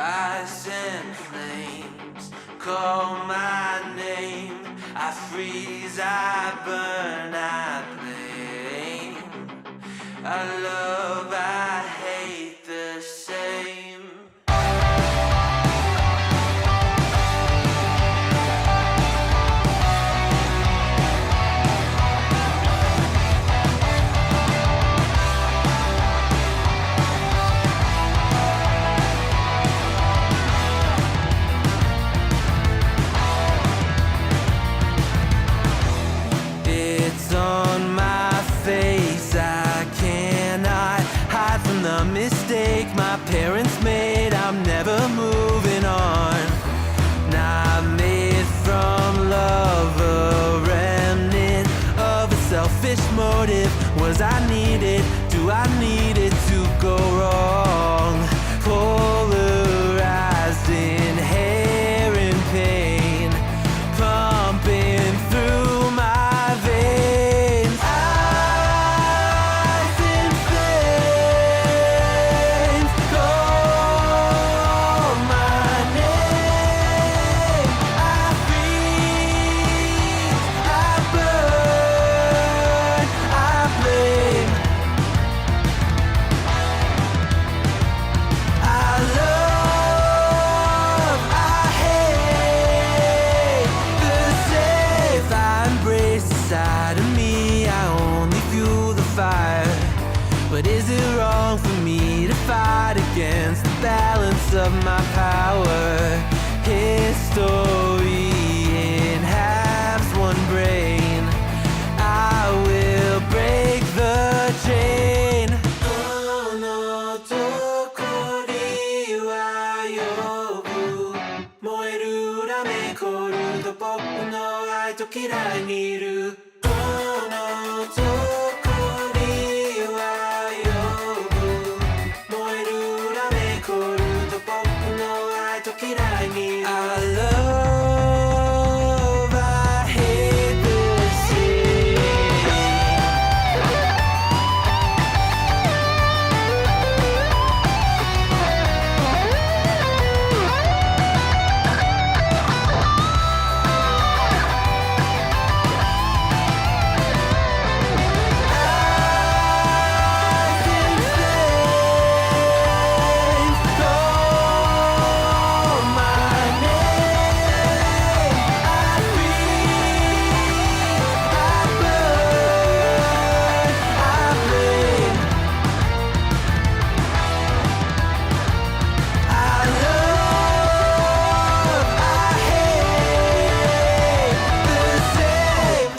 Ice and flames call my name. I freeze, I burn, I blame. I love, I hate the same. It's on my face, I cannot hide from the mistake my parents made. I'm never moving on. Not made from love, a remnant of a selfish motive. Was I needed? Do I need it to go wrong? Polarized, inherent pain pumping through my veins. Ice and flames call my name. I freeze, I burn, I blame. I love, I hate the safe I embrace inside of me. I only fuel the fire. But is it wrong for me to fight against the balance of my power? History in halves, one brain. I will break the chain. Oh no, どこには呼ぶ燃えるラメコールドポップの愛と嫌いにいる。Oh no, どこには呼ぶ燃えるラメコールドポップの愛と嫌いにいる。I love, I hate the same.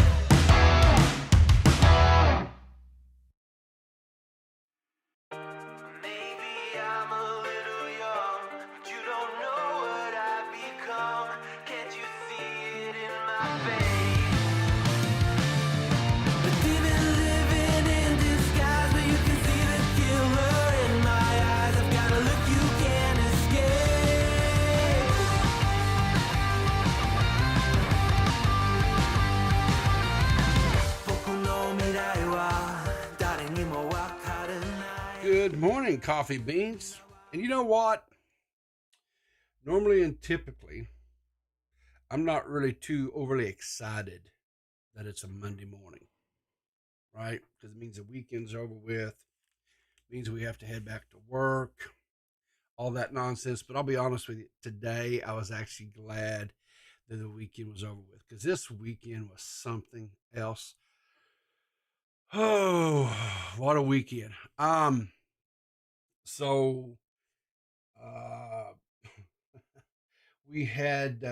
Maybe I'm a little young, but you don't know what I've become. Can't you see it in my face? The demon living in disguise, but you can see the killer in my eyes. I've got a look you can't escape. 僕の未来は誰にもわからない。 Good morning, coffee beans. And you know what? Normally and typically, I'm not really too overly excited that it's a Monday morning, right? Because it means the weekend's over with, means we have to head back to work, all that nonsense. But I'll be honest with you, today I was actually glad that the weekend was over with, because this weekend was something else. Oh, what a weekend. So we had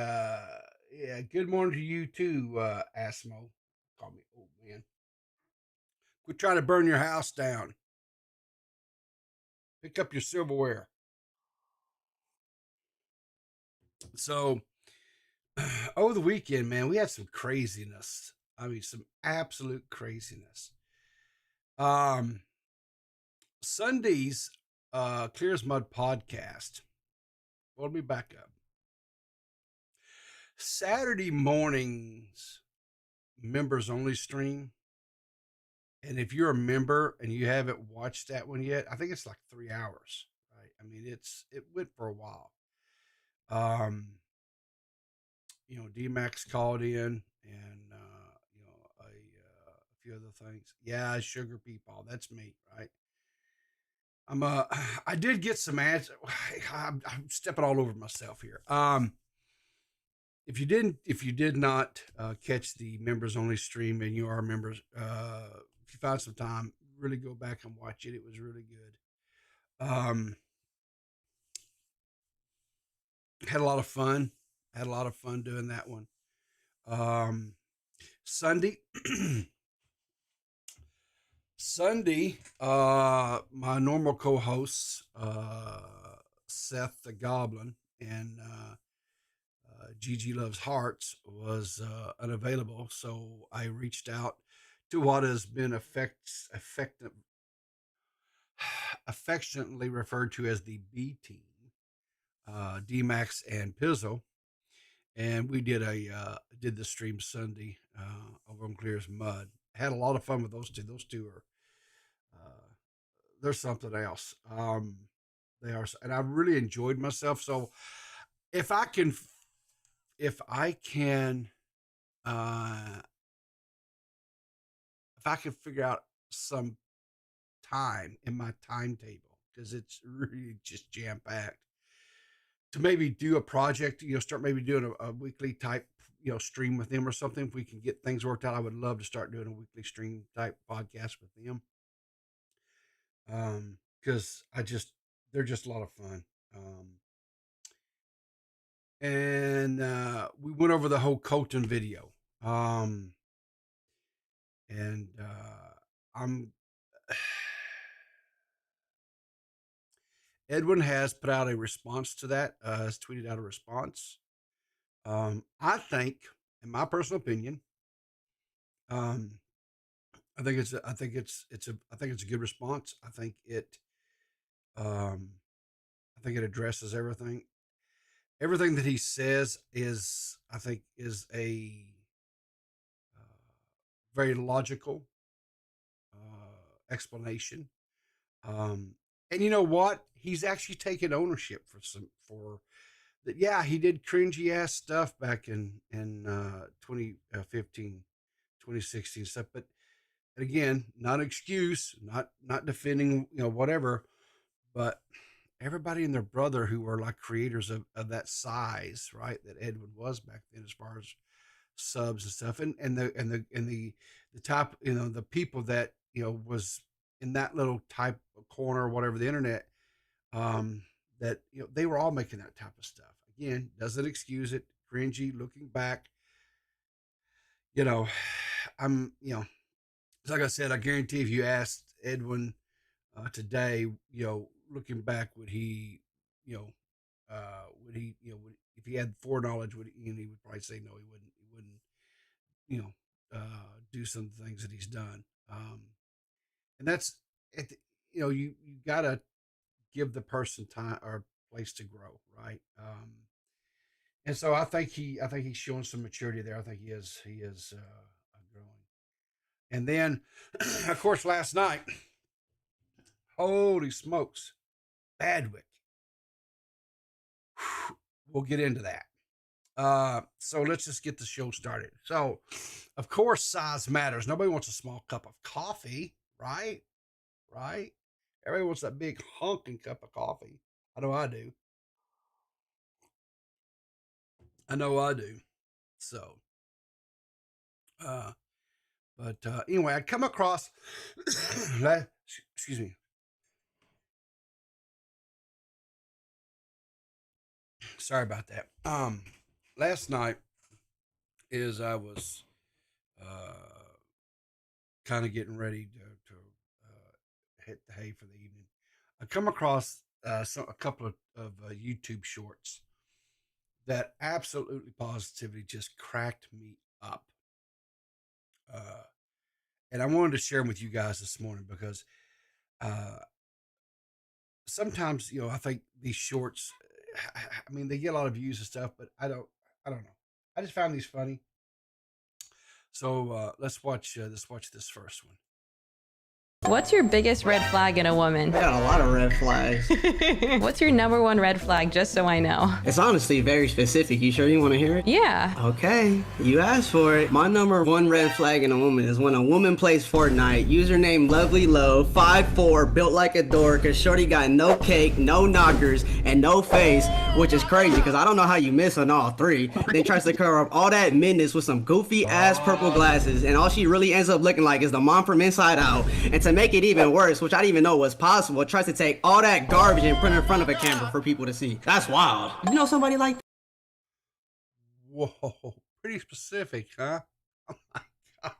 yeah, good morning to you too, Asmo. Call me old man. Quit trying to burn your house down. Pick up your silverware. So over the weekend, man, we had some craziness. I mean, some absolute craziness. Sunday's Clear as Mud podcast. Well, let me back up. Saturday mornings, members only stream. And if you're a member and you haven't watched that one yet, I think it's like 3 hours, right? I mean, it went for a while. D-Max called in, and a few other things. Yeah, sugar people, that's me, right? I did get some ads. I'm stepping all over myself here. If you did not catch the members only stream, and you are members, if you find some time, really go back and watch it. It was really good. Had a lot of fun. Had a lot of fun doing that one. Sunday, my normal co-hosts, Seth the Goblin and Gigi Loves Hearts, was unavailable, so I reached out to what has been affectionately referred to as the B team, D-Max and Pizzo, and we did the stream Sunday over on Clear as Mud. Had a lot of fun with those two. Those two are they're something else. They are, and I really enjoyed myself. So if I can, if I can, if I can figure out some time in my timetable, because it's really just jam packed, to maybe do a project, start maybe doing a weekly type, stream with them or something. If we can get things worked out, I would love to start doing a weekly stream type podcast with them. Because they're just a lot of fun. And we went over the whole Colton video. And I'm Edwin has put out a response to that. Has tweeted out a response. I think, in my personal opinion, I think it's a good response. I think it addresses everything. Everything that he says is, I think, is a very logical explanation. And you know what? He's actually taken ownership for that. Yeah, he did cringy ass stuff back in 2015, 2016 stuff. But again, not an excuse, not defending, whatever. But everybody and their brother who were like creators of that size, right? That Edwin was back then, as far as subs and stuff, and the top, the people that was in that little type of corner or whatever, the internet, that they were all making that type of stuff. Again, doesn't excuse it. Cringy looking back. I'm like I said, I guarantee if you asked Edwin today, looking back, would he, if he had foreknowledge, he would probably say no, he wouldn't. He wouldn't, do some things that he's done. And that's, you gotta give the person time or place to grow, right? And so I think he's showing some maturity there. I think he is growing. And then, of course, last night, holy smokes, Berwick. We'll get into that. So let's just get the show started. So, of course, size matters. Nobody wants a small cup of coffee, right? Right? Everybody wants that big honking cup of coffee. I know I do. So, but anyway, I come across, excuse me. Sorry about that. Last night, as I was kind of getting ready to hit the hay for the evening, I come across a couple of YouTube shorts that absolutely positively just cracked me up. And I wanted to share them with you guys this morning because sometimes, I think these shorts, I mean, they get a lot of views and stuff, but I don't know. I just found these funny. So let's watch this first one. What's your biggest red flag in a woman? I got a lot of red flags. What's your number one red flag, just so I know? It's honestly very specific. You sure you want to hear it? Yeah. Okay, you asked for it. My number one red flag in a woman is when a woman plays Fortnite, username Lovely Low, 5'4", built like a door, cause shorty got no cake, no knockers, and no face, which is crazy, because I don't know how you miss on all three. Then tries to cover up all that midness with some goofy ass purple glasses, and all she really ends up looking like is the mom from Inside Out. And to make it even worse, which I didn't even know was possible, tries to take all that garbage and put it in front of a camera for people to see. That's wild. You know somebody like that? Whoa, pretty specific, huh? Oh my God.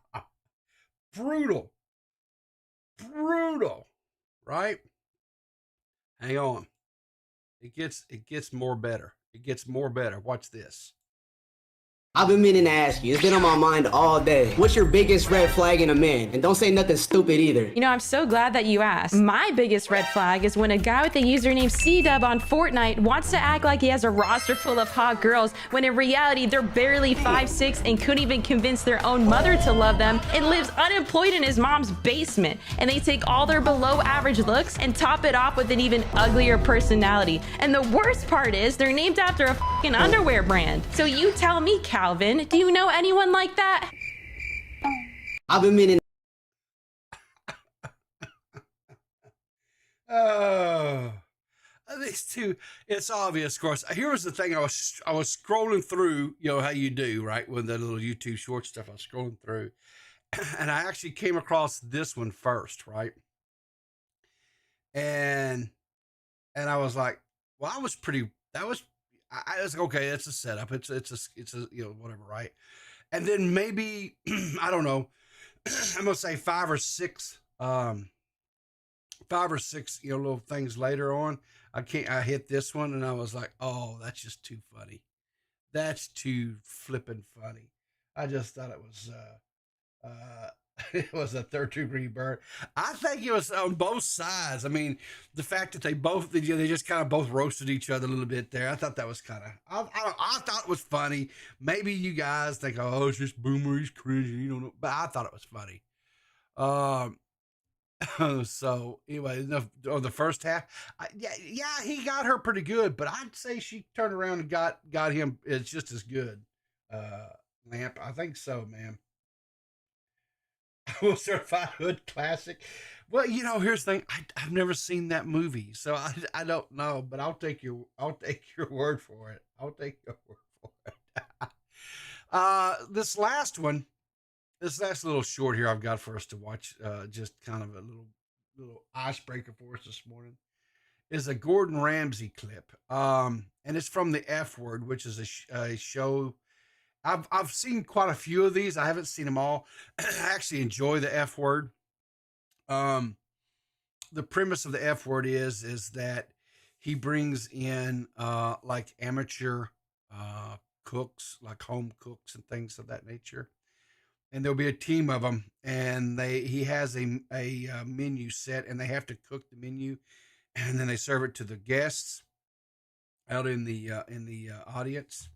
Brutal. Brutal. Right? Hang on. It gets more better. It gets more better. Watch this. I've been meaning to ask you, it's been on my mind all day. What's your biggest red flag in a man? And don't say nothing stupid either. You know, I'm so glad that you asked. My biggest red flag is when a guy with the username C-Dub on Fortnite wants to act like he has a roster full of hot girls, when in reality, they're barely 5'6" and couldn't even convince their own mother to love them, and lives unemployed in his mom's basement. And they take all their below average looks and top it off with an even uglier personality. And the worst part is, they're named after a fucking underwear brand. So you tell me, Calvin, do you know anyone like that? I've been meaning. Oh, these two, it's obvious, of course. Here was the thing. I was scrolling through, you know how you do, right? With the little YouTube short stuff, I was scrolling through, and I actually came across this one first, right? And I was like, well, I was like, okay, it's a setup. It's a, you know, whatever, right? And then maybe, I don't know, I'm going to say five or six, you know, little things later on. I hit this one and I was like, oh, that's just too funny. That's too flippin' funny. I just thought it was, it was a third degree burn. I think it was on both sides. I mean, the fact that they just kind of both roasted each other a little bit there. I thought that was kind of, I thought it was funny. Maybe you guys think, oh, it's just boomer, he's cringy, you don't know. But I thought it was funny. So anyway, the first half, yeah, he got her pretty good, but I'd say she turned around and got him. It's just as good. Lamp, I think so, man. Certified Hood Classic. Well, you know, here's the thing. I've never seen that movie, so I don't know. But I'll take your word for it. I'll take your word for it. This last little short here I've got for us to watch, just kind of a little icebreaker for us this morning, is a Gordon Ramsay clip, and it's from The F Word, which is a show. I've seen quite a few of these. I haven't seen them all. I actually enjoy The F Word. The premise of The F Word is that he brings in like amateur cooks, like home cooks and things of that nature. And there'll be a team of them, and he has a menu set, and they have to cook the menu, and then they serve it to the guests out in the audience.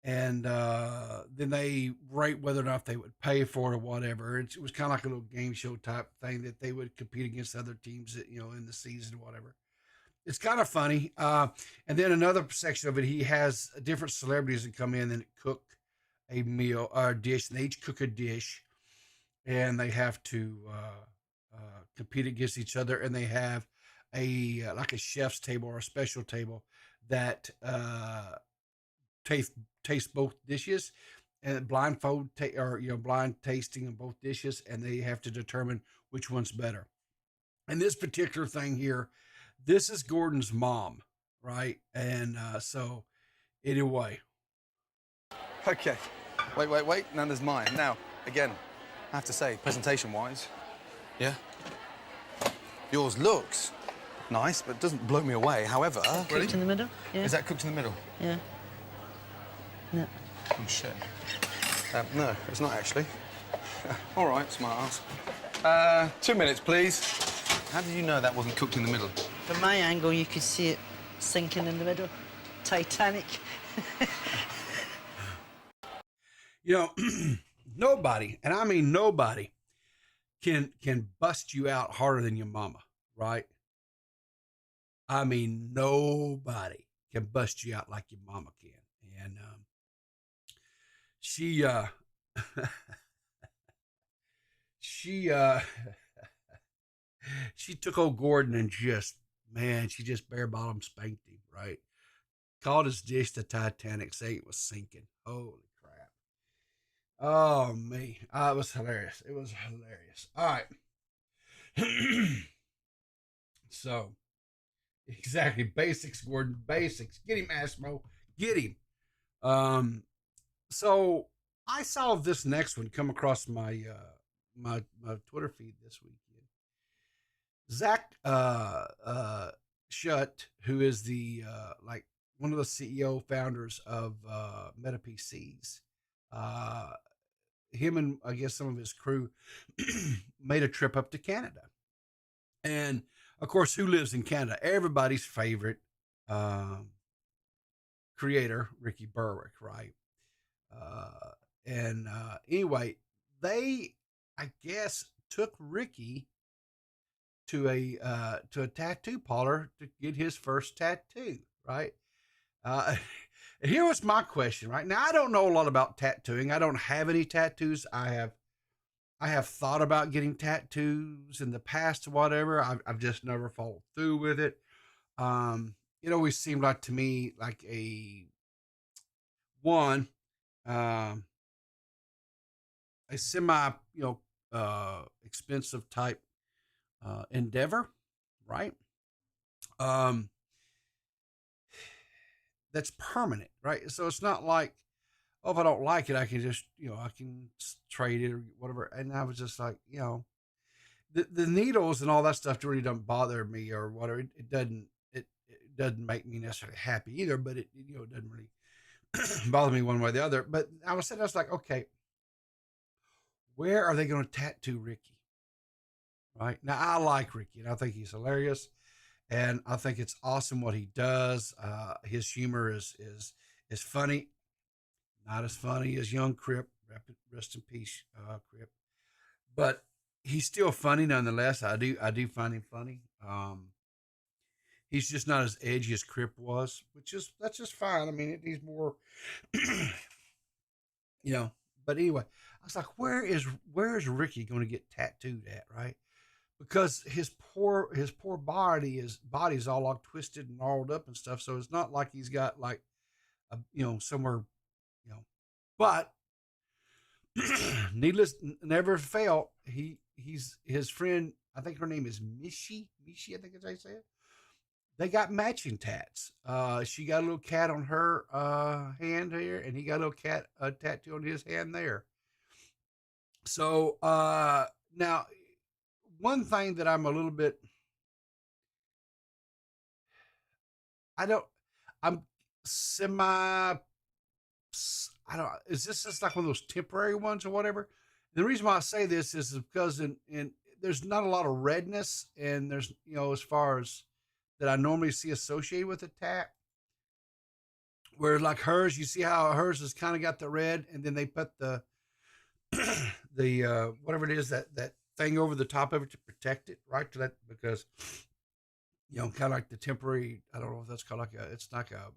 And then they rate whether or not they would pay for it or whatever. It was kind of like a little game show type thing that they would compete against other teams that, you know, in the season or whatever. It's kind of funny. And then another section of it, he has different celebrities that come in and cook a meal or a dish. And they each cook a dish, and they have to compete against each other. And they have like a chef's table or a special table that taste both dishes, and blind tasting of both dishes, and they have to determine which one's better. And this particular thing here, this is Gordon's mom, right? And so anyway. Okay, wait, now there's mine. Now, again, I have to say, presentation-wise, yeah, yours looks nice, but doesn't blow me away. However... Cooked in the middle? Yeah. Is that cooked in the middle? Yeah. No. Oh, shit. No, it's not actually. All right, smart ass. 2 minutes, please. How did you know that wasn't cooked in the middle? From my angle, you could see it sinking in the middle. Titanic. You know, nobody, and I mean nobody, can bust you out harder than your mama, right? I mean, nobody can bust you out like your mama can. And she she she took old Gordon and just, man, she just bare bottom spanked him, right? Called his dish the Titanic, saying it was sinking. Holy crap. Oh me. It was hilarious. It was hilarious. All right. So exactly. Basics, Gordon. Basics. Get him, Asmo. Get him. So I saw this next one come across my my Twitter feed this weekend. Zach Shutt, who is the like one of the CEO founders of Meta PCs, him and I guess some of his crew made a trip up to Canada. And of course, who lives in Canada? Everybody's favorite creator, Ricky Berwick, right? And anyway, they, I guess, took Ricky to a tattoo parlor to get his first tattoo, right? And here was my question, right? Now I don't know a lot about tattooing. I don't have any tattoos. I have thought about getting tattoos in the past or whatever. I've just never followed through with it. It always seemed like to me like a semi, expensive type endeavor, right? That's permanent, right? So it's not like, oh, if I don't like it, I can just, I can trade it or whatever. And I was just like, the needles and all that stuff really don't bother me or whatever. It doesn't make me necessarily happy either, but it doesn't really bother me one way or the other. But I was like, okay, where are they going to tattoo Ricky? Right now, I like Ricky, and I think he's hilarious, and I think it's awesome what he does. His humor is funny, not as funny as young Crip. Rest in peace, Crip. But he's still funny nonetheless. I do find him funny. He's just not as edgy as Crip was, that's just fine. I mean, he's more, But anyway, I was like, where is Ricky going to get tattooed at, right? Because his poor body's all like twisted and gnarled up and stuff. So it's not like he's got like somewhere, but needless never fail. He's his friend. I think her name is Mishi. I think that's how you say it. They got matching tats. She got a little cat on her hand here, and he got a little cat tattoo on his hand there. So now, one thing that I'm a little bit, I'm semi, is this just like one of those temporary ones or whatever? The reason why I say this is because in there's not a lot of redness, and there's, as far as that I normally see associated with a tat. Where like hers, you see how hers has kind of got the red, and then they put the whatever it is, that thing over the top of it to protect it, right? To that, because kind of like the temporary, I don't know if that's called like it's like I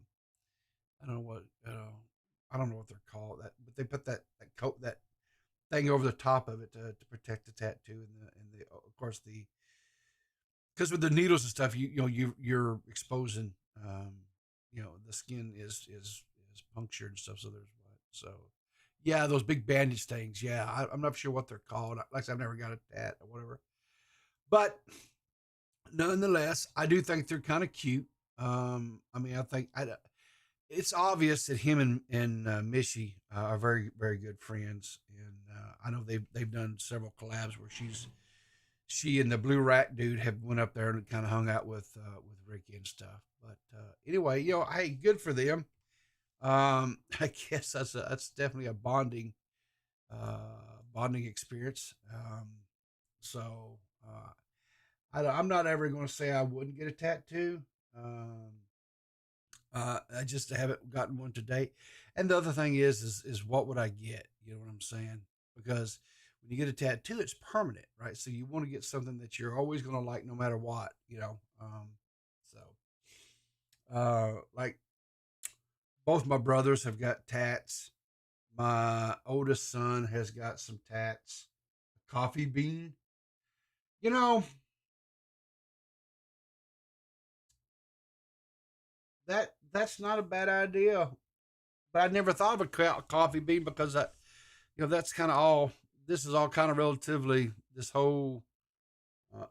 don't know what, I don't know what they're called, that, but they put that coat, that thing over the top of it to protect the tattoo, and the of course because with the needles and stuff, you're exposing, the skin is punctured and stuff. So there's what. So yeah, those big bandage things. Yeah, I'm not sure what they're called. Like I said, I've never got a tat or whatever. But nonetheless, I do think they're kind of cute. I mean, I think it's obvious that him and Mishi are very, very good friends, and I know they've done several collabs where she and the Blue Rat dude have went up there and kind of hung out with Ricky and stuff. But anyway, hey, good for them. I guess that's definitely a bonding experience. So I'm not ever going to say I wouldn't get a tattoo. I just haven't gotten one to date. And the other thing is what would I get? You know what I'm saying? Because when you get a tattoo, it's permanent, right? So you want to get something that you're always going to like no matter what, you know. Like both my brothers have got tats. My oldest son has got some tats. A coffee bean. You know, that's not a bad idea. But I never thought of a coffee bean because that's kind of all. This is all kind of relatively this whole uh,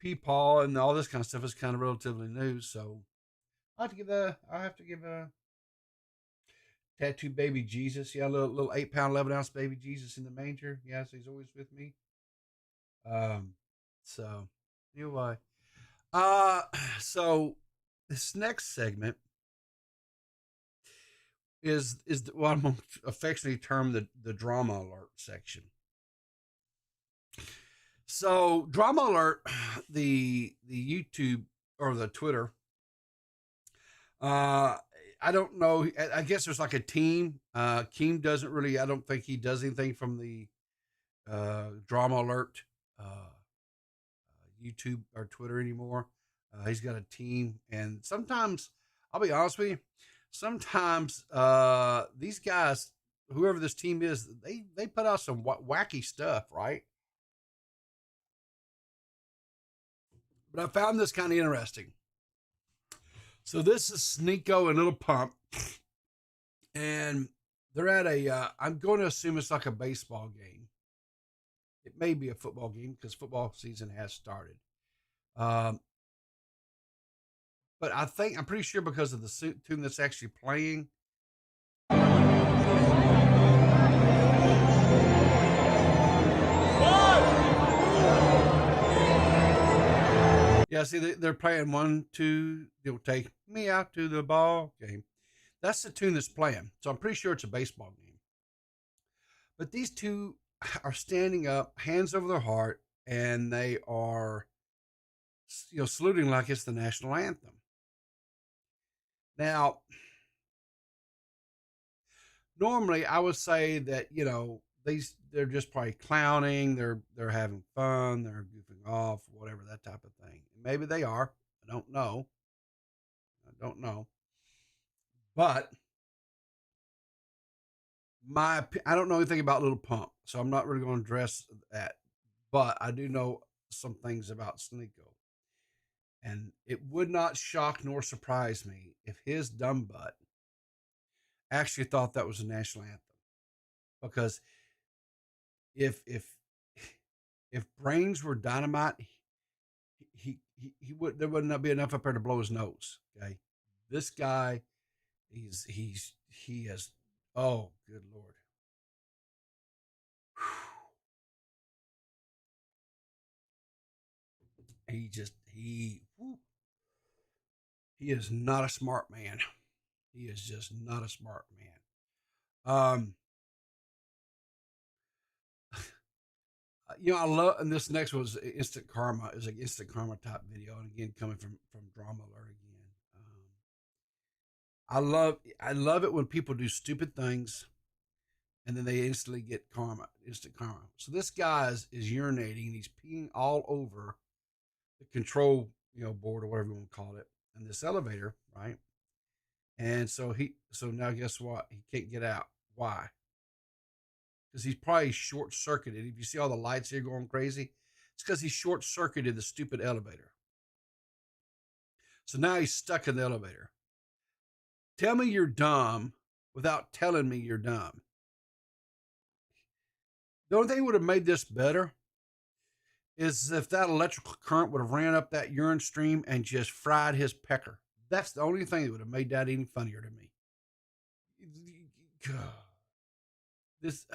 peepaw and all this kind of stuff is kind of relatively new. So I have to give a tattoo baby Jesus. Yeah, a little 8 pound, 11 ounce baby Jesus in the manger. Yeah, so he's always with me. So anyway, so this next segment is what I'm going to affectionately term the drama alert section. So drama alert, the YouTube or the Twitter. I don't know. I guess there's like a team. Keem doesn't really. I don't think he does anything from the drama alert YouTube or Twitter anymore. He's got a team, and sometimes I'll be honest with you. Sometimes these guys, whoever this team is, they put out some wacky stuff, right? But I found this kind of interesting. So this is Sneeko and Little Pump, and they're at I'm going to assume it's like a baseball game. It may be a football game because football season has started. But I'm pretty sure because of the tune that's actually playing. Yeah, see, they're playing 1, 2, you'll take me out to the ball game. That's the tune that's playing. So I'm pretty sure it's a baseball game. But these two are standing up, hands over their heart, and they are, saluting like it's the national anthem. Now, normally I would say that, they're just probably clowning, they're having fun, they're goofing off, whatever, that type of thing. Maybe they are. I don't know. But I don't know anything about Little Pump, so I'm not really going to address that. But I do know some things about Sneeko. And it would not shock nor surprise me if his dumb butt actually thought that was a national anthem. Because if brains were dynamite, he would, there would not be enough up there to blow his nose. Okay, this guy, he has, oh good Lord, he is not a smart man. He is just not a smart man. I love, and this next was instant karma. It was like instant karma type video, and again coming from Drama Alert again. I love it when people do stupid things, and then they instantly get instant karma. So this guy is urinating, and he's peeing all over the control board or whatever you want to call it, in this elevator, right? And so now guess what? He can't get out. Why? Because he's probably short-circuited. If you see all the lights here going crazy, it's because he's short-circuited the stupid elevator. So now he's stuck in the elevator. Tell me you're dumb without telling me you're dumb. The only thing that would have made this better is if that electrical current would have ran up that urine stream and just fried his pecker. That's the only thing that would have made that any funnier to me. This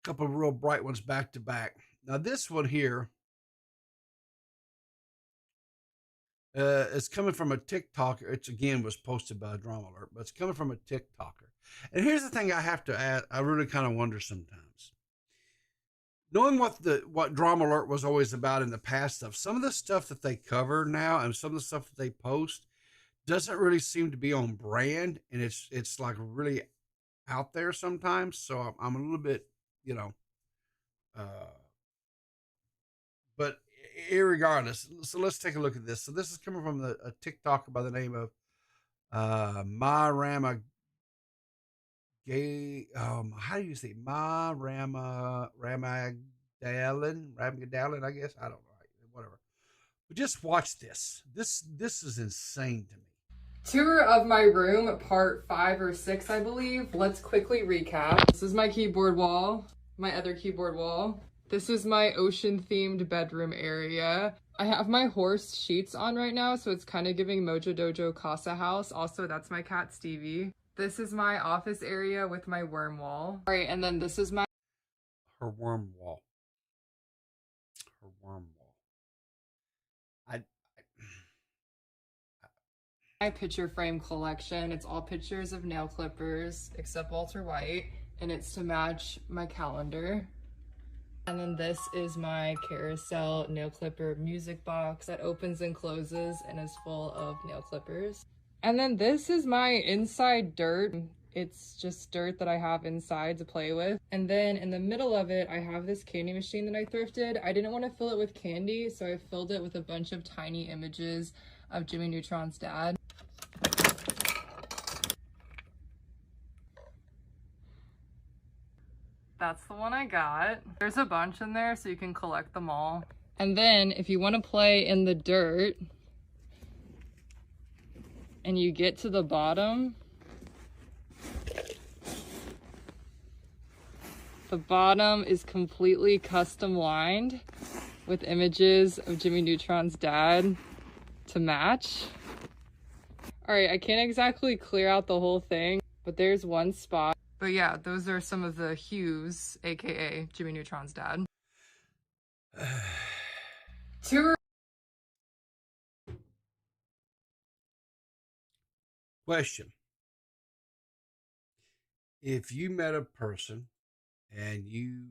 couple of real bright ones back to back. Now this one here is coming from a TikToker. It's again was posted by Drama Alert, but it's coming from a TikToker. And here's the thing I have to add. I really kind of wonder sometimes, knowing what Drama Alert was always about in the past stuff. Some of the stuff that they cover now and some of the stuff that they post doesn't really seem to be on brand, and it's like really out there sometimes. So I'm a little bit, you know, uh, but irregardless. So let's take a look at this. So this is coming from a TikToker by the name of My Rama Gay. How do you say Ma Rama Ramadalen? I guess I don't know. Whatever. But just watch this. This is insane to me. Tour of my room, part 5 or 6, I believe. Let's quickly recap. This is my keyboard wall, my other keyboard wall. This is my ocean-themed bedroom area. I have my horse sheets on right now, so it's kind of giving Mojo Dojo Casa House. Also, that's my cat Stevie. This is my office area with my worm wall. All right, and then this is Her worm wall. Her worm wall. my picture frame collection. It's all pictures of nail clippers, except Walter White, and it's to match my calendar. And then this is my carousel nail clipper music box that opens and closes and is full of nail clippers. And then this is my inside dirt. It's just dirt that I have inside to play with. And then in the middle of it, I have this candy machine that I thrifted. I didn't want to fill it with candy, so I filled it with a bunch of tiny images of Jimmy Neutron's dad. That's the one I got. There's a bunch in there, so you can collect them all. And then if you want to play in the dirt and you get to the bottom, the bottom is completely custom lined with images of Jimmy Neutron's dad to match. All right, I can't exactly clear out the whole thing, but there's one spot. But yeah, those are some of the hues, aka Jimmy Neutron's dad. Tour. Question. If you met a person and you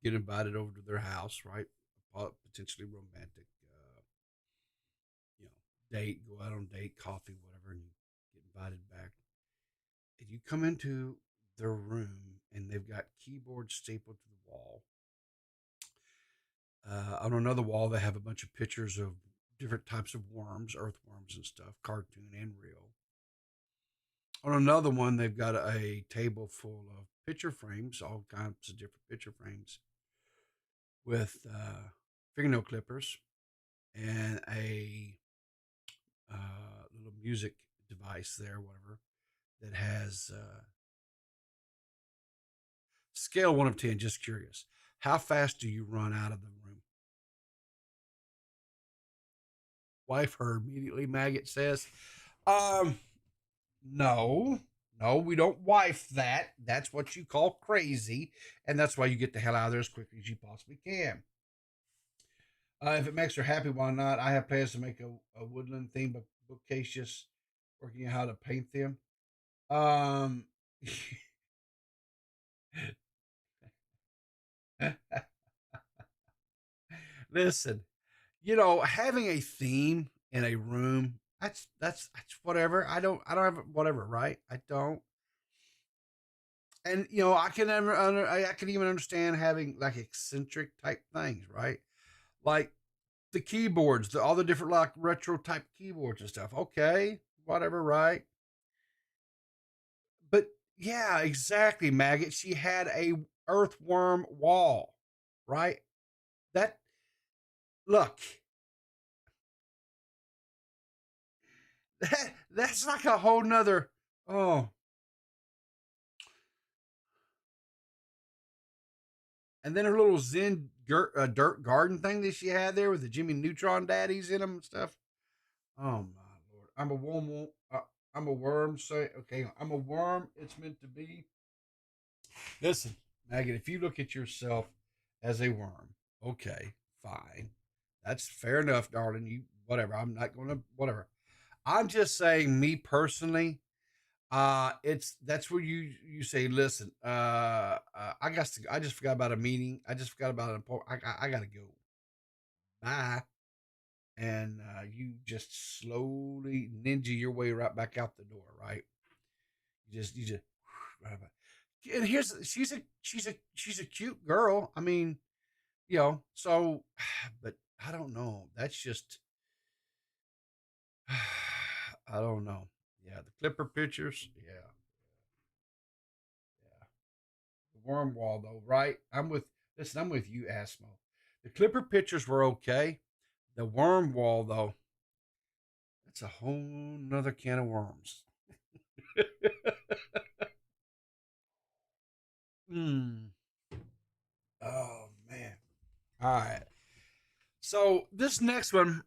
get invited over to their house, right? Potentially romantic, date, go out on a date, coffee, whatever, and you get invited back. And you come into their room and they've got keyboards stapled to the wall. On another wall, they have a bunch of pictures of different types of worms, earthworms and stuff, cartoon and real. On another one, they've got a table full of picture frames, all kinds of different picture frames with fingernail clippers and a little music device there, whatever, that has scale 1 of 10, just curious. How fast do you run out of the room? Wife her immediately, Maggot says. No, we don't wife that. That's what you call crazy. And that's why you get the hell out of there as quickly as you possibly can. If it makes her happy, why not? I have plans to make a woodland theme bookcase, just working out how to paint them. Listen, having a theme in a room, that's whatever. I don't have whatever, right? I don't. And I can even understand having like eccentric type things, right? Like the keyboards, all the different like retro type keyboards and stuff. Okay, whatever, right? But yeah, exactly, Maggot. She had a earthworm wall, right? Look, that's like a whole nother. Oh. And then her little Zen dirt garden thing that she had there with the Jimmy Neutron daddies in them and stuff. Oh my Lord! I'm a worm. I'm a worm. Say okay. I'm a worm. It's meant to be. Listen, Maggot. If you look at yourself as a worm, okay, fine. That's fair enough, darling. You whatever. I'm not gonna whatever. I'm just saying, me personally, that's where you say, listen, I just forgot about a meeting. I just forgot about an important. I gotta go. Bye. and you just slowly ninja your way right back out the door, right? You just right back. And she's a cute girl. I mean, so, but I don't know. That's just I don't know. Yeah, the Clipper pictures. Yeah, yeah. The worm wall though, right? Listen, I'm with you, Asmo. The Clipper pictures were okay. The worm wall though, that's a whole nother can of worms. Hmm. Oh man. All right. So this next one,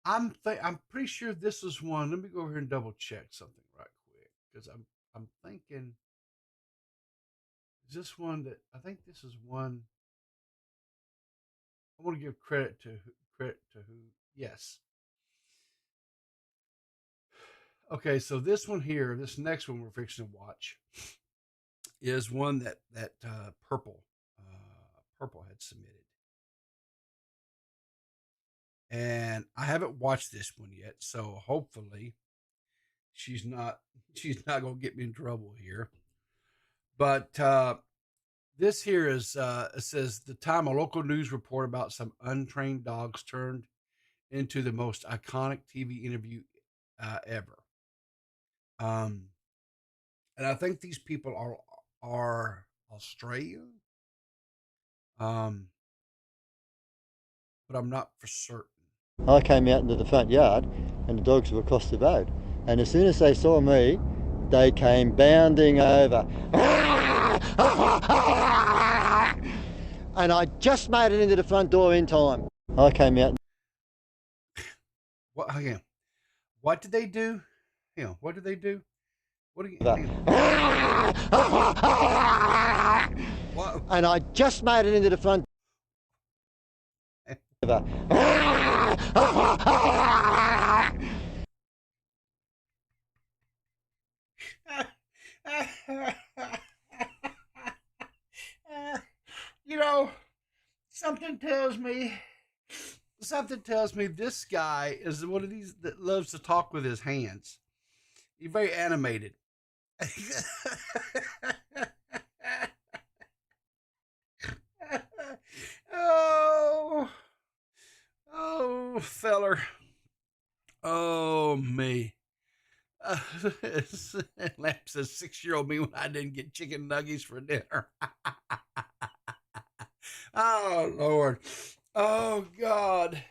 I'm pretty sure this is one. Let me go over here and double check something right quick because I'm thinking, is this one that I think this is one I want to give credit to who? Yes. Okay, so this one here, this next one we're fixing to watch is one that Purple had submitted. And I haven't watched this one yet, so hopefully she's not gonna get me in trouble here. But this here is it says the time a local news report about some untrained dogs turned into the most iconic TV interview ever. And I think these people are Australian. But I'm not for certain. I came out into the front yard and the dogs were across the road. And as soon as they saw me, they came bounding over. And I just made it into the front door in time. I came out. What again? What did they do? What did they do? What do you? What? And I just made it into the front. Something tells me this guy is one of these that loves to talk with his hands. He's very animated. Oh, feller. Oh, me. Lamp says 6-year-old me when I didn't get chicken nuggets for dinner. Oh, Lord. Oh, God.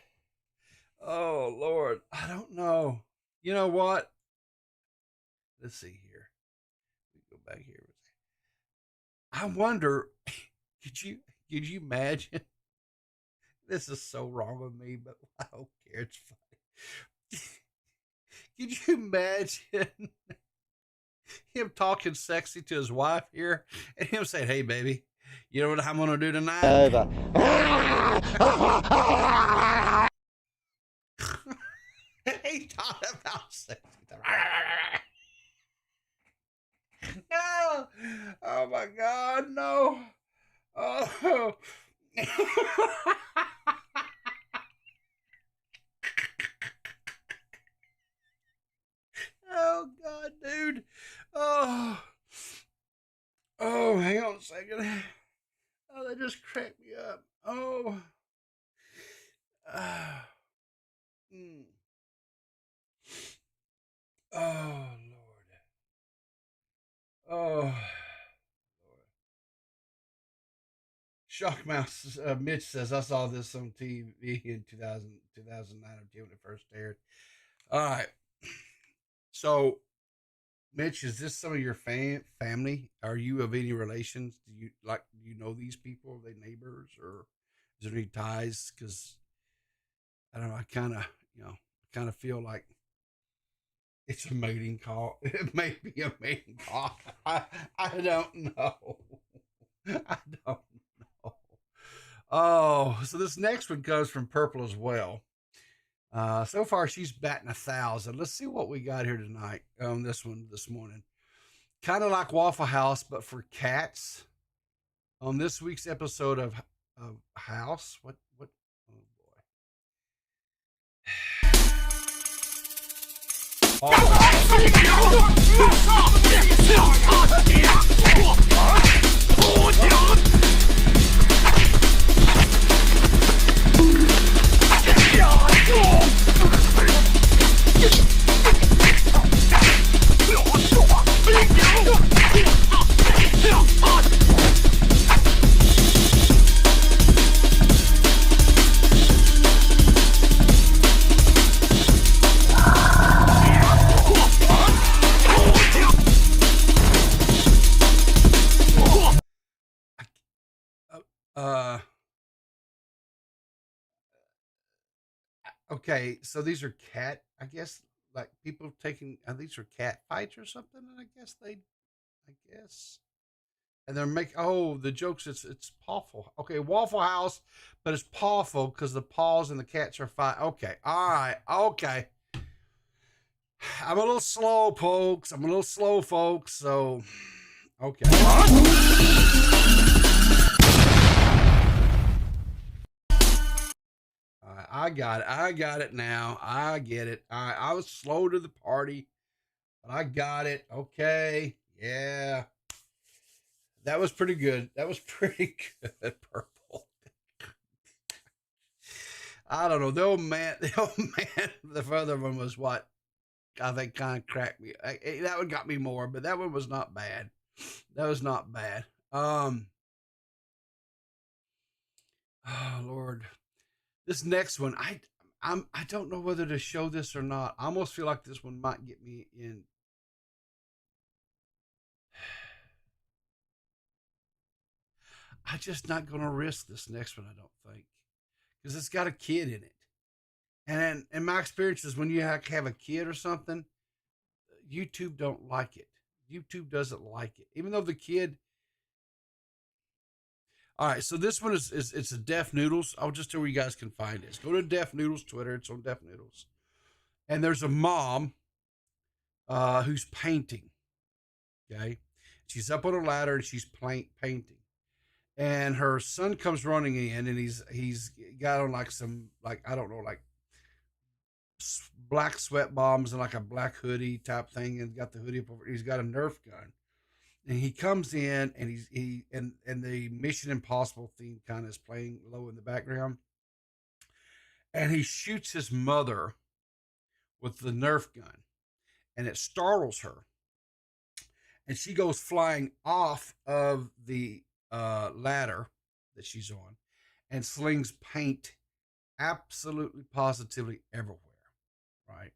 Oh, Lord. I don't know. You know what? Let's see here. We go back here. I wonder, could you imagine? This is so wrong of me, but I don't care. It's funny. Could you imagine him talking sexy to his wife here and him saying, "Hey, baby, you know what I'm going to do tonight?" Over. He talking about sexy. No. Oh, my God, no. Oh. Oh, God, dude. Oh. Oh, hang on a second. Oh, that just cracked me up. Oh. Oh, Lord. Oh, Lord. Shockmouse Mitch says, I saw this on TV in 2009 when it first aired. All right. So, Mitch, is this some of your family? Are you of any relations? Do you know these people? Are they neighbors, or is there any ties? Because I don't know. I kind of feel like it's a mating call. It may be a mating call. I don't know. I don't know. Oh, so this next one comes from Purple as well. So far she's batting 1,000. Let's see what we got here tonight on this one this morning. Kind of like Waffle House, but for cats. On this week's episode of house. What? Oh boy. Okay, so these are cat, I guess, like people taking, these are cat fights or something. And I guess, and they're making, oh, the jokes, it's Pawful. Okay, Waffle House, but it's Pawful because the paws and the cats are fighting. Okay, all right, okay. I'm a little slow, folks. So, okay. I got it now. I get it. I was slow to the party, but I got it. Okay. Yeah. That was pretty good. Purple. I don't know. The old man, the other one was what I think kind of cracked me. That one got me more, but that one was not bad. Oh Lord. This next one, I don't know whether to show this or not. I almost feel like this one might get me in. I'm just not going to risk this next one, I don't think, because it's got a kid in it. And in my experiences, when you have a kid or something, YouTube don't like it. YouTube doesn't like it, even though the kid. All right, so this one is it's a Deaf Noodles. I'll just tell where you guys can find this. Go to Deaf Noodles Twitter. It's on Deaf Noodles, and there's a mom who's painting. Okay, she's up on a ladder and she's painting, and her son comes running in, and he's got on like some, like, I don't know, like black sweat bombs and like a black hoodie type thing, and got the hoodie up over. He's got a Nerf gun, and he comes in, and and the Mission Impossible theme kind of is playing low in the background, and he shoots his mother with the Nerf gun, and it startles her, and she goes flying off of the ladder that she's on, and slings paint absolutely positively everywhere. Right.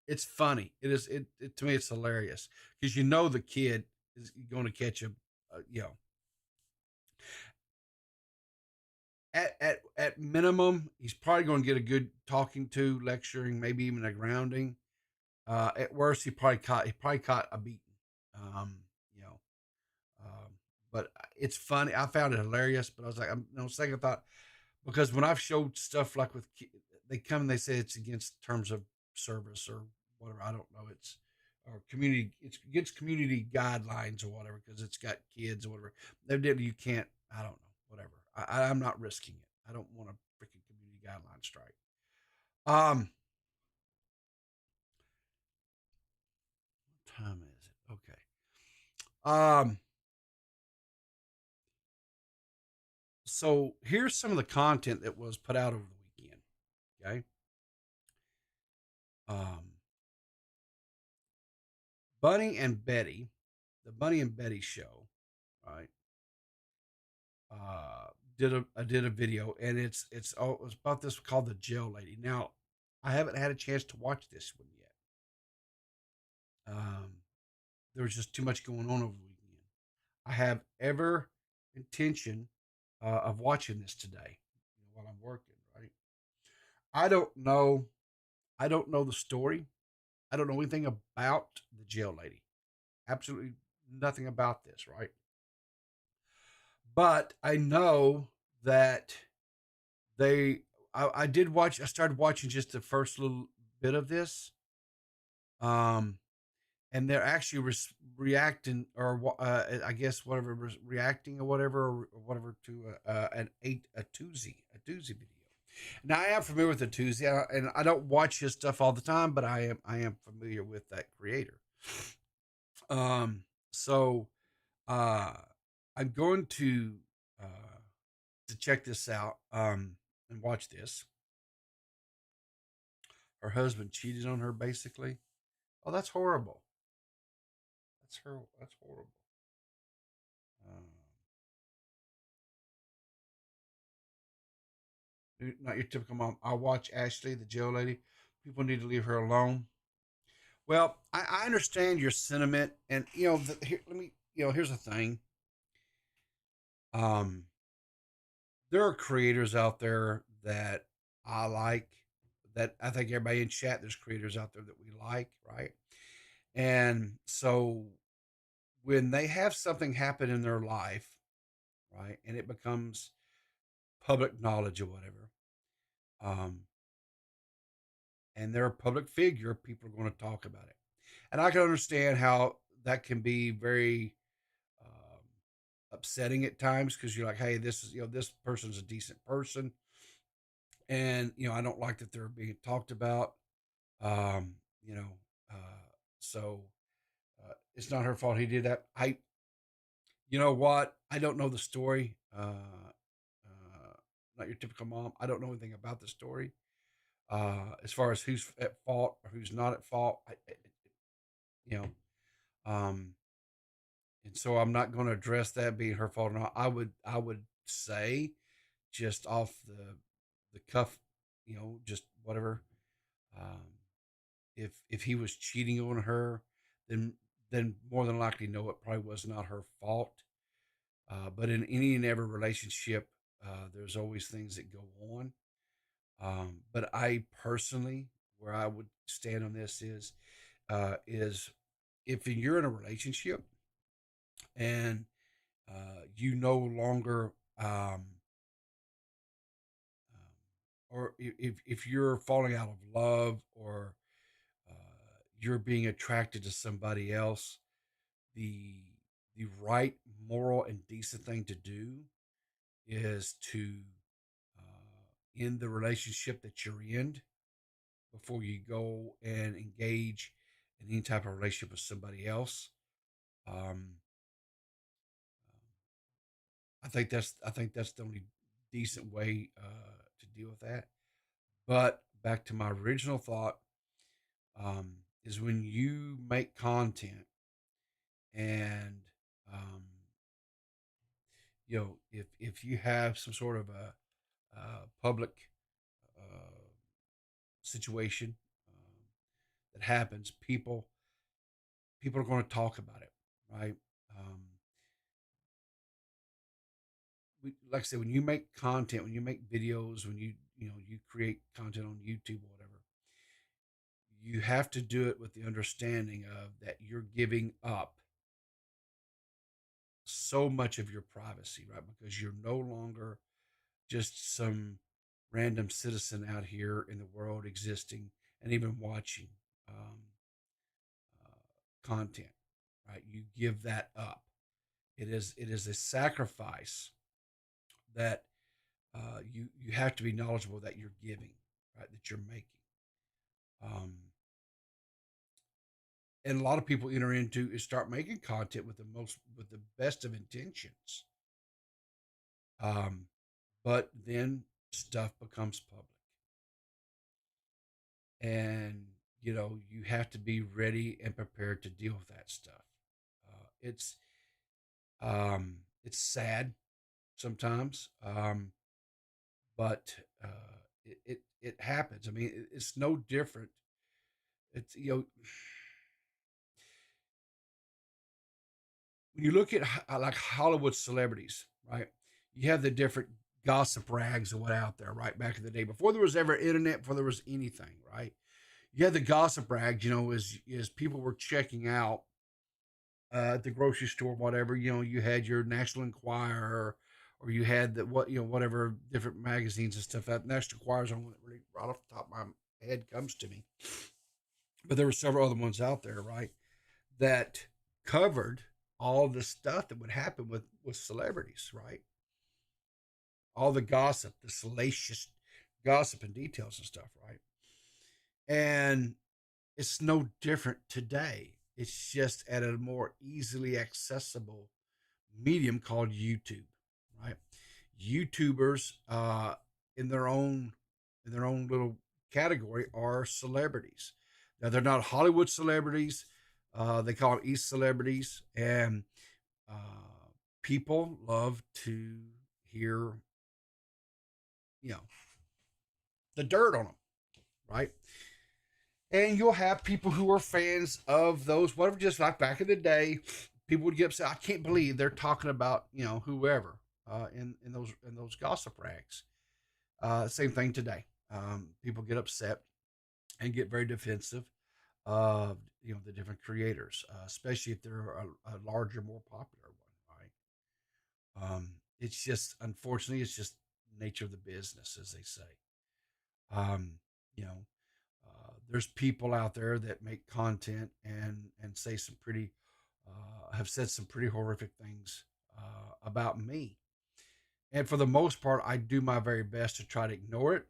It's funny. It is. It to me, it's hilarious because the kid is going to catch a, at minimum, he's probably going to get a good talking to, lecturing, maybe even a grounding. At worst, he probably caught a beating. Um, you know, but it's funny. I found it hilarious, but I was like, second thought, because when I've showed stuff like with they come and they say it's against terms of service or whatever. I don't know. It's against community guidelines or whatever because it's got kids or whatever. Evidently, you can't. I don't know. Whatever. I'm not risking it. I don't want a freaking community guideline strike. What time is it? Okay. So here's some of the content that was put out over the weekend. Okay. Bunny and Betty, the Bunny and Betty show, right? Did a video, and it was about this called the Jail Lady. Now, I haven't had a chance to watch this one yet. There was just too much going on over the weekend. I have every intention of watching this today while I'm working. Right? I don't know the story. I don't know anything about the Jail Lady. Absolutely nothing about this, right? But I know that I started watching just the first little bit of this. and they're actually reacting, or I guess whatever, reacting or whatever to a doozy video. Now I am familiar with the Tuesday, and I don't watch his stuff all the time, but I am familiar with that creator. So I'm going to check this out and watch this. Her husband cheated on her, basically. Oh, that's horrible. That's horrible. Not your typical mom. I watch Ashley, the jail lady. People need to leave her alone. Well, I understand your sentiment, and here's the thing. There are creators out there that I like, that I think everybody in chat, there's creators out there that we like, right? And so when they have something happen in their life, right, and it becomes public knowledge or whatever, and they're a public figure, people are going to talk about it. And I can understand how that can be very upsetting at times, because you're like, hey, this person's a decent person, and I don't like that they're being talked about. Um, you know, so it's not her fault he did that. You know what? I don't know the story. Not your typical mom. I don't know anything about the story. As far as who's at fault or who's not at fault, you know, um, and so I'm not going to address that being her fault or not. I would say, just off the cuff, just whatever. Um, if he was cheating on her, then more than likely, no, it probably was not her fault. But in any and every relationship, there's always things that go on. But I personally, where I would stand on this is if you're in a relationship and you no longer, or if you're falling out of love, or you're being attracted to somebody else, the right, moral, and decent thing to do is to end the relationship that you're in before you go and engage in any type of relationship with somebody else. Um, I think that's the only decent way to deal with that. But back to my original thought, is when you make content and if you have some sort of a public situation that happens, people are going to talk about it, right? Um, like I said, when you make content, when you make videos, when you create content on YouTube or whatever, you have to do it with the understanding of that you're giving up so much of your privacy, right? Because you're no longer just some random citizen out here in the world existing and even watching content, right? You give that up. It is a sacrifice that you have to be knowledgeable that you're giving, right? That you're making. And a lot of people enter into is start making content with the best of intentions. But then stuff becomes public, and you have to be ready and prepared to deal with that stuff. It's sad sometimes, but it happens. I mean, it's no different. It's when you look at like Hollywood celebrities, right? You have the different gossip rags and what out there, right? Back in the day, before there was ever internet, before there was anything, right? You had the gossip rags, as people were checking out at the grocery store, whatever. You had your National Enquirer, or you had whatever different magazines and stuff. That National Enquirer is on one that really right off the top of my head comes to me, but there were several other ones out there, right? that covered all the stuff that would happen with celebrities, right? All the gossip, the salacious gossip and details and stuff, right? And it's no different today. It's just at a more easily accessible medium called YouTube, right? YouTubers, in their own little category, are celebrities. Now they're not Hollywood celebrities. They call them East celebrities, and people love to hear, you know, the dirt on them, right? And you'll have people who are fans of those, whatever, just like back in the day, people would get upset. I can't believe they're talking about, whoever, in those gossip rags. Same thing today. People get upset and get very defensive of, the different creators, especially if they're a larger, more popular one, right? It's just, unfortunately, it's just nature of the business, as they say. Um, you know, there's people out there that make content and say some pretty, have said some pretty horrific things about me. And for the most part, I do my very best to try to ignore it,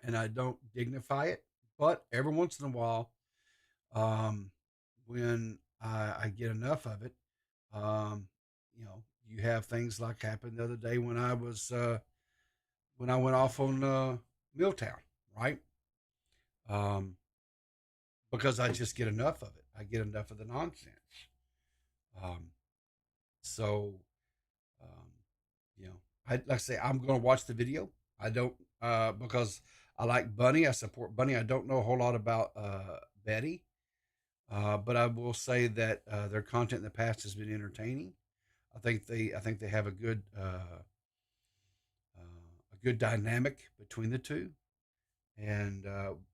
and I don't dignify it. But every once in a while, when I get enough of it, um, you have things like happened the other day when when I went off on Milltown, right? Um, because I just get enough of it. I get enough of the nonsense. Um, so, um, like I say, I'm going to watch the video. I don't, because I like Bunny. I support Bunny. I don't know a whole lot about Betty, but I will say that their content in the past has been entertaining. I think they have a good dynamic between the two, and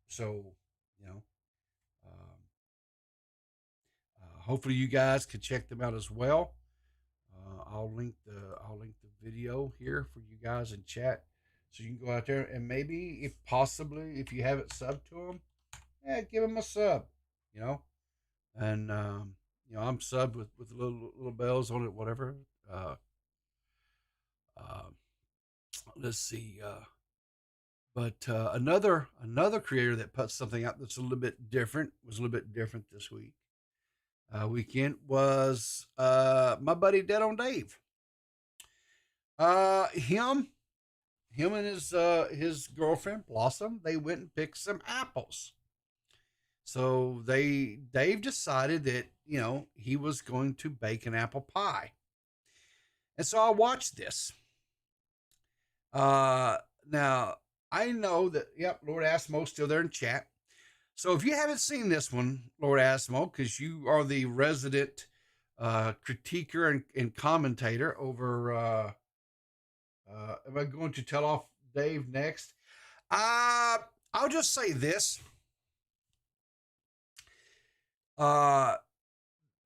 so you know. Um, hopefully, you guys can check them out as well. I'll link the video here for you guys in chat, so you can go out there and maybe, if possibly, if you haven't subbed to them, give them a sub. You know, and I'm subbed with little bells on it, whatever. Uh, let's see. But another creator that put something out that's a little bit different, was a little bit different this weekend, was my buddy DeadOnDave. Him and his girlfriend Blossom, they went and picked some apples. So Dave decided that he was going to bake an apple pie, and so I watched this. Now I know that, yep, Lord Asmo's still there in chat. So if you haven't seen this one, Lord Asmo, because you are the resident critiquer and commentator over, am I going to tell off Dave next? I'll just say this. The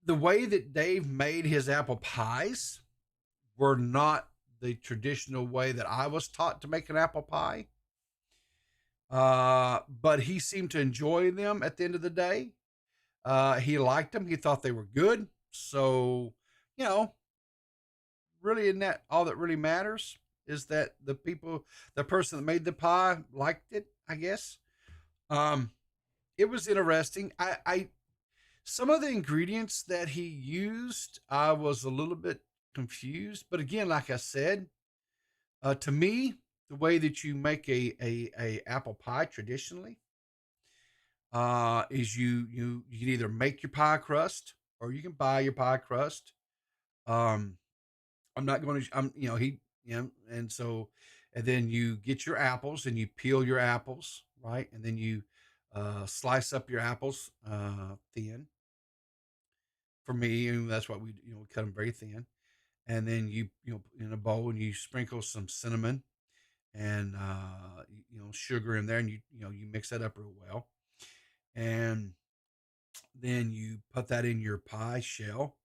way that Dave made his apple pies were not the traditional way that I was taught to make an apple pie. But he seemed to enjoy them at the end of the day. He liked them. He thought they were good. So, really, isn't that all that really matters? Is that the person that made the pie liked it, I guess. It was interesting. Some of the ingredients that he used, I was a little bit confused. But again, like I said, to me, the way that you make a apple pie traditionally is you can either make your pie crust or you can buy your pie crust. I'm not going to, and then you get your apples and you peel your apples, right? And then you slice up your apples thin. For me, and that's why we cut them very thin. And then you in a bowl, and you sprinkle some cinnamon and sugar in there, and you mix that up real well, and then you put that in your pie shell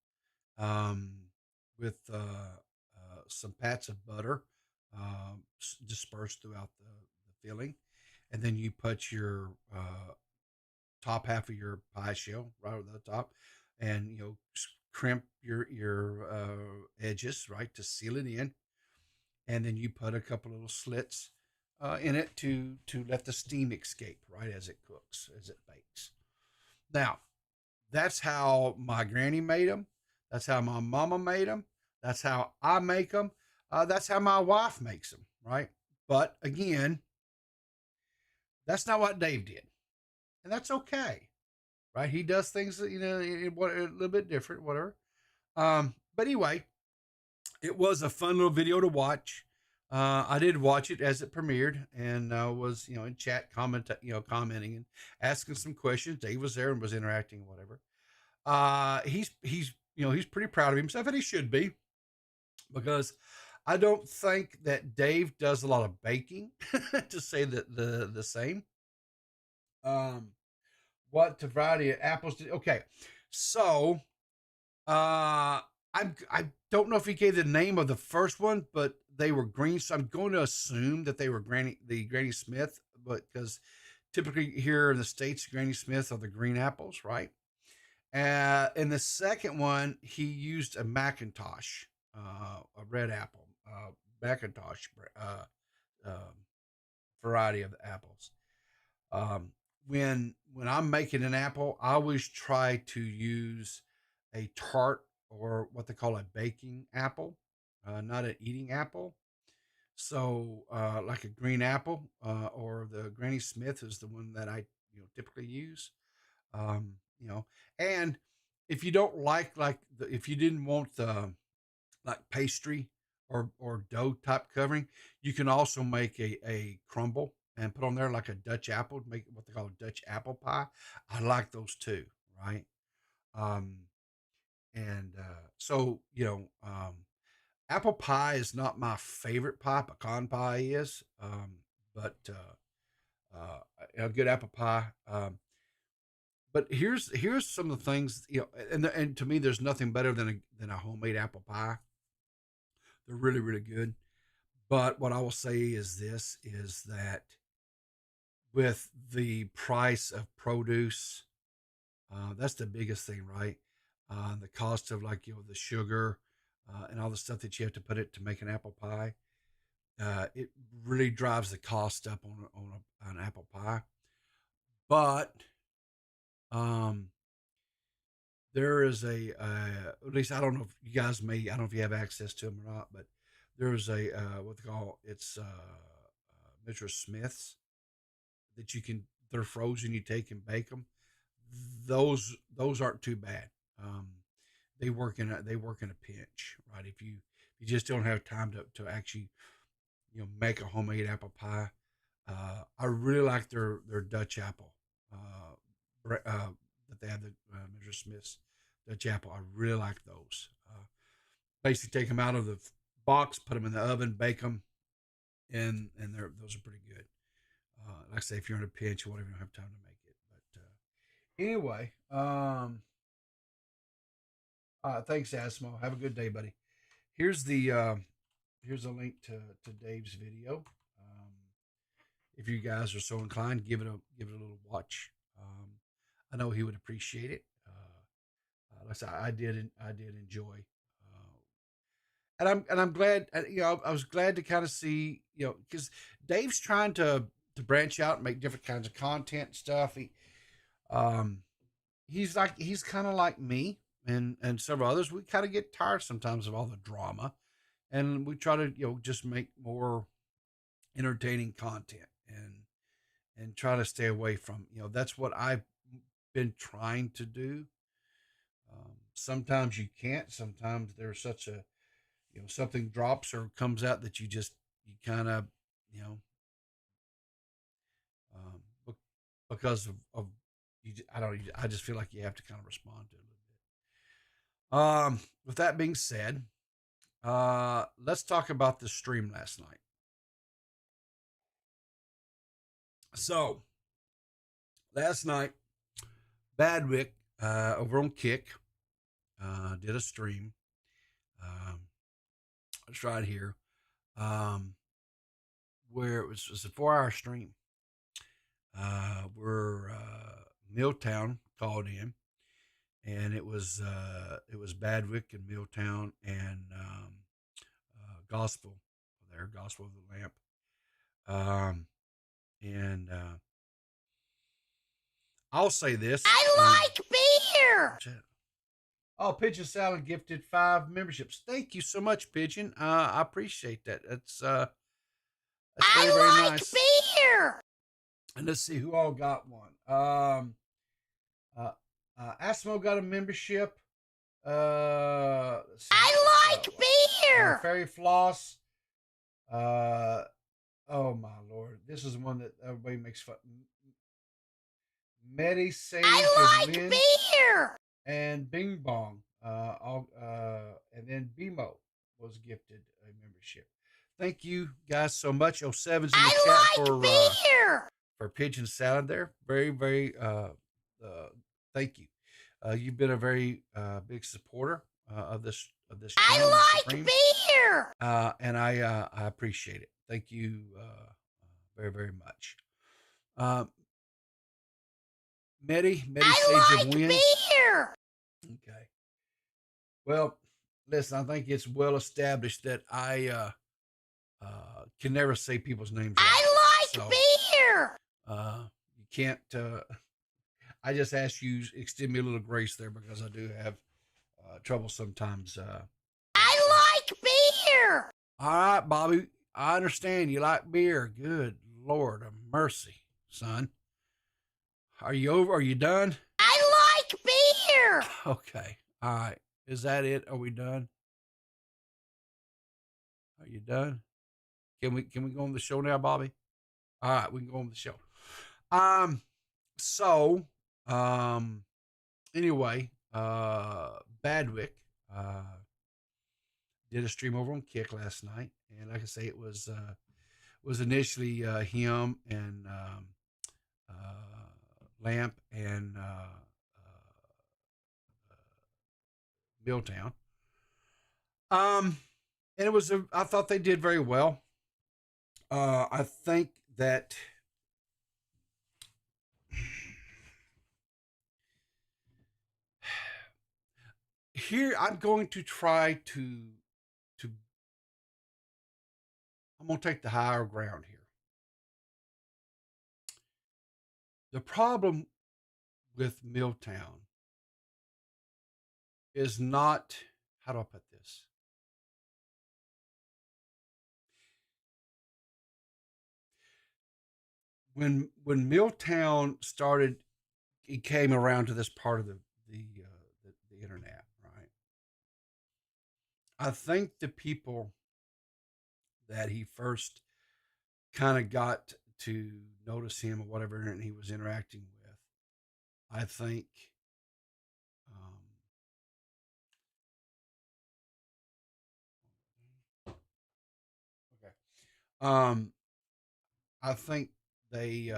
with some pats of butter dispersed throughout the filling, and then you put your top half of your pie shell right over the top, and crimp your edges, right, to seal it in, and then you put a couple little slits in it to let the steam escape, right, as it cooks, as it bakes. Now, that's how my granny made them. That's how my mama made them. That's how I make them. That's how my wife makes them, right? But again, that's not what Dave did, and that's okay, right? He does things, a little bit different, whatever. But anyway, it was a fun little video to watch. I did watch it as it premiered, and was in chat commenting and asking some questions. Dave was there and was interacting, whatever. He's pretty proud of himself, and he should be, because I don't think that Dave does a lot of baking, to say that the same. What variety of apples did? Okay, so I don't know if he gave the name of the first one, but they were green. So I'm going to assume that they were Granny Smith, but because typically here in the States, Granny Smith are the green apples, right? In the second one, he used a Macintosh, a red apple, Macintosh variety of apples. When I'm making an apple, I always try to use a tart, or what they call a baking apple, not an eating apple. So like a green apple, or the Granny Smith is the one that I typically use. Um, you know, and if you don't if you didn't want the like pastry or dough type covering, you can also make a crumble and put on there like a Dutch apple, make what they call a Dutch apple pie. I like those too, right? Um, and so apple pie is not my favorite pie. Pecan pie is, but a good apple pie. But here's some of the things, and to me, there's nothing better than a homemade apple pie. They're really, really good. But what I will say is this: is that with the price of produce, that's the biggest thing, right? The cost of the sugar, and all the stuff that you have to put it to make an apple pie. It really drives the cost up on an apple pie. But there is at least I don't know if you guys I don't know if you have access to them or not, but there's what they call Mr. Smith's that they're frozen. You take and bake them. Those aren't too bad. They work in a pinch, right? If you just don't have time to actually make a homemade apple pie. I really like their Dutch apple that they have, the Mr. Smith's Dutch apple. I really like those. Basically, take them out of the box, put them in the oven, bake them, and those are pretty good. Like I say, if you're in a pinch or whatever, you don't have time to make it. But anyway, thanks, Asmo. Have a good day, buddy. Here's a link to Dave's video. If you guys are so inclined, give it a little watch. I know he would appreciate it. Like I said, I did enjoy. And I'm glad. I was glad to kind of see, because Dave's trying to branch out and make different kinds of content and stuff. He's kind of like me and several others. We kind of get tired sometimes of all the drama, and we try to just make more entertaining content and try to stay away from that's what I've been trying to do. Sometimes you can't. Sometimes there's such a something drops or comes out that you kind of because of I just feel like you have to kind of respond to it a little bit. With that being said, let's talk about the stream last night. So last night, Berwick over on Kick did a stream. It's right here, where it was a 4-hour stream. Where Milltown called in, and it was Badwick and Milltown and Gospel there, Gospel of the Lamp, and I'll say this: I like beer. Oh, Pigeon Salad gifted 5 memberships. Thank you so much, Pigeon. I appreciate that. That's very, very nice. Beer. And let's see who all got one. Asmo got a membership. Let's see. I like beer. Fairy Floss. Oh my Lord, this is one that everybody makes fun. Medi Sage I like beer. And Bing Bong. And then BMO was gifted a membership. Thank you guys so much. 07's in the chat for Pigeon Salad there. Very, very thank you. You've been a very big supporter of this channel. I like beer. And I appreciate it. Thank you very, very much. Medi Sage of Winds. Beer. Okay. Well, listen, I think it's well established that I can never say people's names right. I like beer. You can't. I just ask you extend me a little grace there because I do have trouble sometimes. I like beer. All right, Bobby. I understand you like beer. Good Lord of mercy, son. Are you over? Are you done? I like beer. Okay. All right. Is that it? Are we done? Are you done? Can we go on the show now, Bobby? All right, we can go on the show. Anyway, Badwick did a stream over on Kick last night, and like I say, it was initially him and Lamp and Milltown. And it was I thought they did very well. I think that here I'm going to try to I'm going to take the higher ground here. The problem with Milltown is not, how do I put this? When Milltown started, he came around to this part of the internet, right? I think the people that he first kind of got to notice him or whatever, and he was interacting with, I think I think they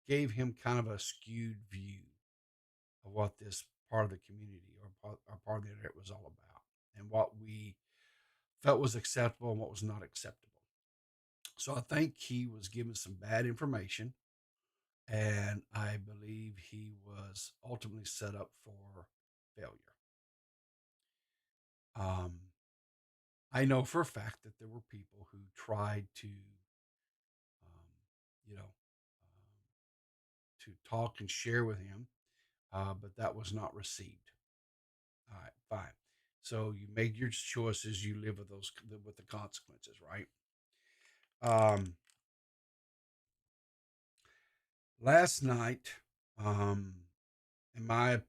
gave him kind of a skewed view of what this part of the community or part of the internet was all about, and what we felt was acceptable and what was not acceptable. So I think he was given some bad information, and I believe he was ultimately set up for failure. I know for a fact that there were people who tried to, to talk and share with him, but that was not received. All right, fine. So you made your choices. You live with the consequences, right? Last night, in my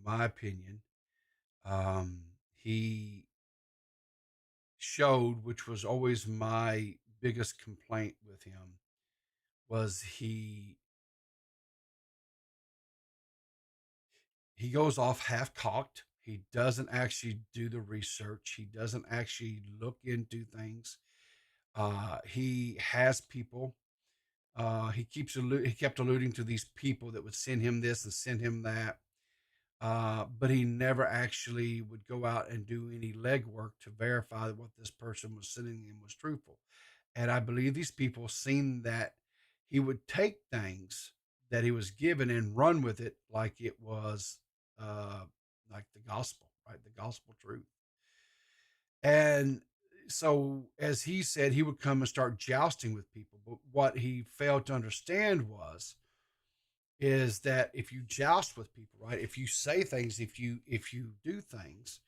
opinion, he showed, which was always my biggest complaint with him, was he goes off half-cocked. He doesn't actually do the research. He doesn't actually look into things. He has people. He kept alluding to these people that would send him this and send him that. But he never actually would go out and do any legwork to verify that what this person was sending him was truthful. And I believe these people seen that he would take things that he was given and run with it like it was like the gospel, right? The gospel truth. And so, as he said, he would come and start jousting with people. But what he failed to understand is that if you joust with people, right? If you say things, if you do things,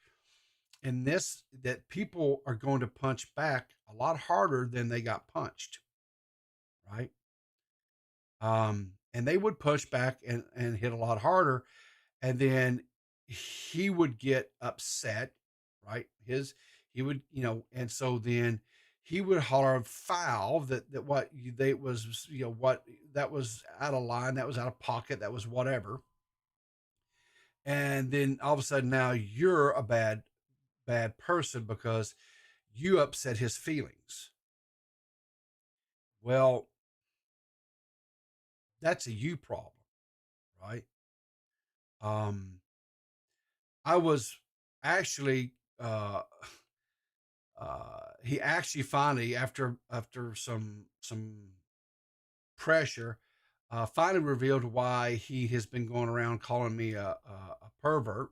and this, that people are going to punch back a lot harder than they got punched, right? And they would push back and hit a lot harder, and then he would get upset, right? He would, and so then he would holler foul, that what they was, what that was out of line, that was out of pocket, that was whatever. And then all of a sudden now you're a bad person because you upset his feelings. Well, that's a you problem, right? I was actually, he actually finally, after some pressure, finally revealed why he has been going around calling me a pervert.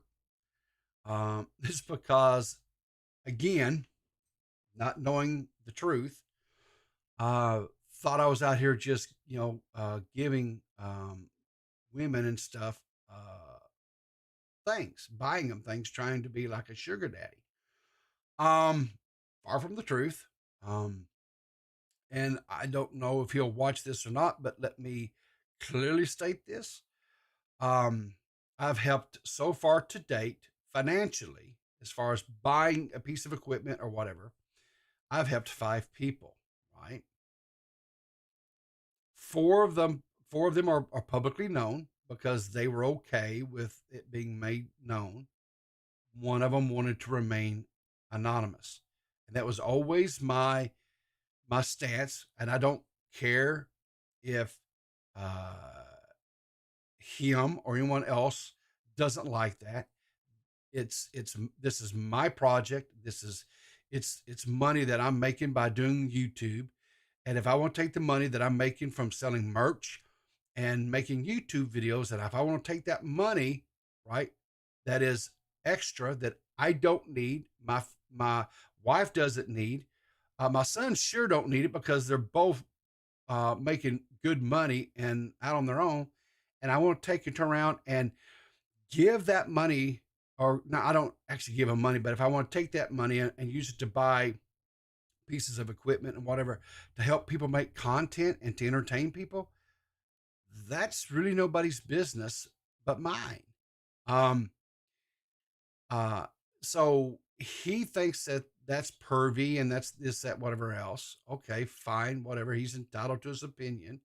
It's because, again, not knowing the truth, thought I was out here just, giving women and stuff things, buying them things, trying to be like a sugar daddy. Far from the truth. And I don't know if he'll watch this or not, but let me clearly state this. I've helped so far to date financially, as far as buying a piece of equipment or whatever. I've helped 5 people, right? 4 of them are publicly known because they were okay with it being made known. One of them wanted to remain anonymous. And that was always my stance. And I don't care if him or anyone else doesn't like that. This is my project. It's money that I'm making by doing YouTube. And if I want to take the money that I'm making from selling merch and making YouTube videos, and if I want to take that money, right, that is extra that I don't need, my wife doesn't need, my sons sure don't need it because they're both making good money and out on their own, and I want to take and turn around and give that money, or no, I don't actually give them money, but if I want to take that money and use it to buy pieces of equipment and whatever to help people make content and to entertain people, that's really nobody's business but mine. So he thinks that that's pervy and that's this, that, whatever else. Okay, fine, whatever. He's entitled to his opinion.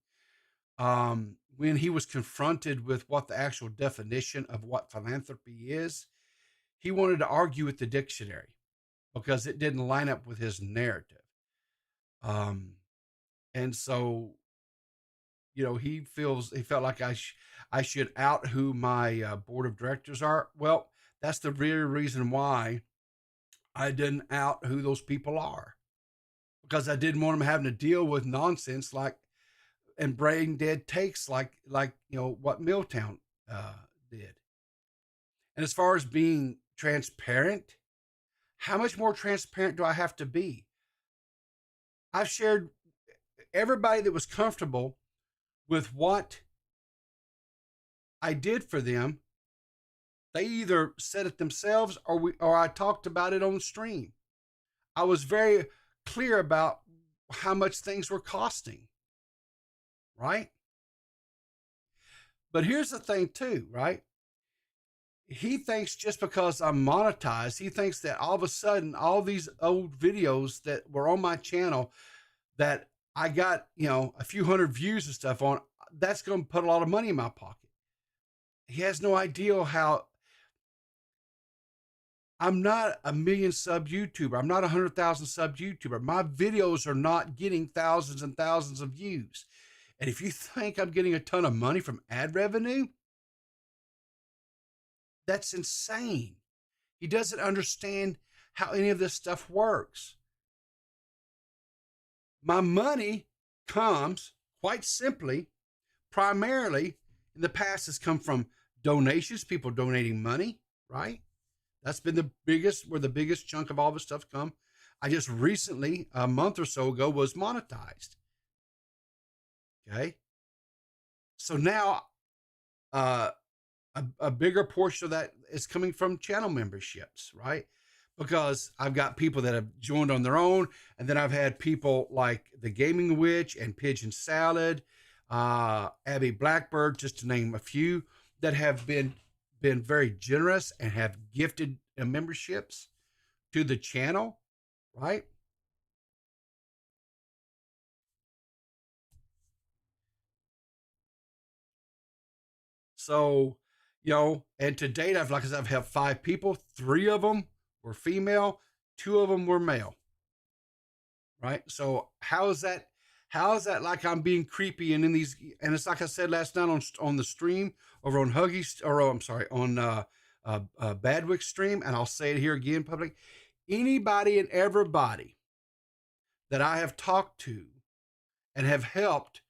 When he was confronted with what the actual definition of what philanthropy is, he wanted to argue with the dictionary because it didn't line up with his narrative. And so, he felt like I should out who my board of directors are. Well, that's the very reason why I didn't out who those people are, because I didn't want them having to deal with nonsense and brain dead takes like what Milltown did. And as far as being transparent, how much more transparent do I have to be? I've shared everybody that was comfortable with what I did for them. They either said it themselves or I talked about it on stream. I was very clear about how much things were costing, right? But here's the thing too, right? He thinks just because I'm monetized, he thinks that all of a sudden, all these old videos that were on my channel that I got, a few hundred views and stuff on, that's going to put a lot of money in my pocket. He has no idea how I'm not a million sub YouTuber. I'm not 100,000 sub YouTuber. My videos are not getting thousands and thousands of views. And if you think I'm getting a ton of money from ad revenue, that's insane. He doesn't understand how any of this stuff works. My money comes quite simply primarily in the past has come from donations, people donating money, right? That's been where the biggest chunk of all this stuff come. I just recently, a month or so ago, was monetized. Okay. So now, a bigger portion of that is coming from channel memberships, right? Because I've got people that have joined on their own, and then I've had people like the Gaming Witch and Pigeon Salad, Abby Blackbird, just to name a few, that have been very generous and have gifted memberships to the channel, right? So, and to date, I've had 5 people. 3 of them were female, 2 of them were male. Right? So how is that like I'm being creepy and in these, and it's like I said last night on the stream over on Badwick stream, and I'll say it here again, public. Anybody and everybody that I have talked to and have helped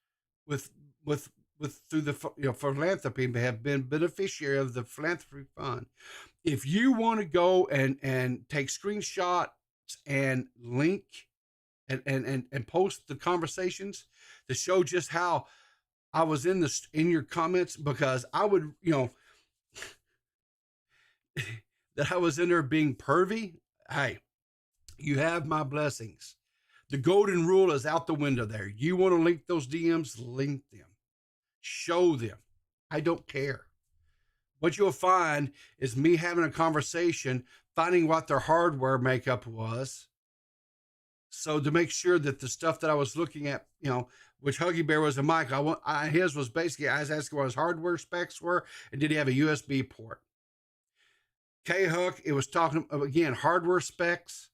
with through the philanthropy, have been beneficiary of the philanthropy fund. If you want to go and take screenshots and link and post the conversations to show just how I was in your comments, because I would, that I was in there being pervy. Hey, you have my blessings. The golden rule is out the window there. You want to link those DMs, link them. Show them. I don't care. What you'll find is me having a conversation, finding what their hardware makeup was. So to make sure that the stuff that I was looking at, which Huggy Bear was a mic, his was basically, I was asking what his hardware specs were, and did he have a USB port? K-Hook, it was talking, again, hardware specs.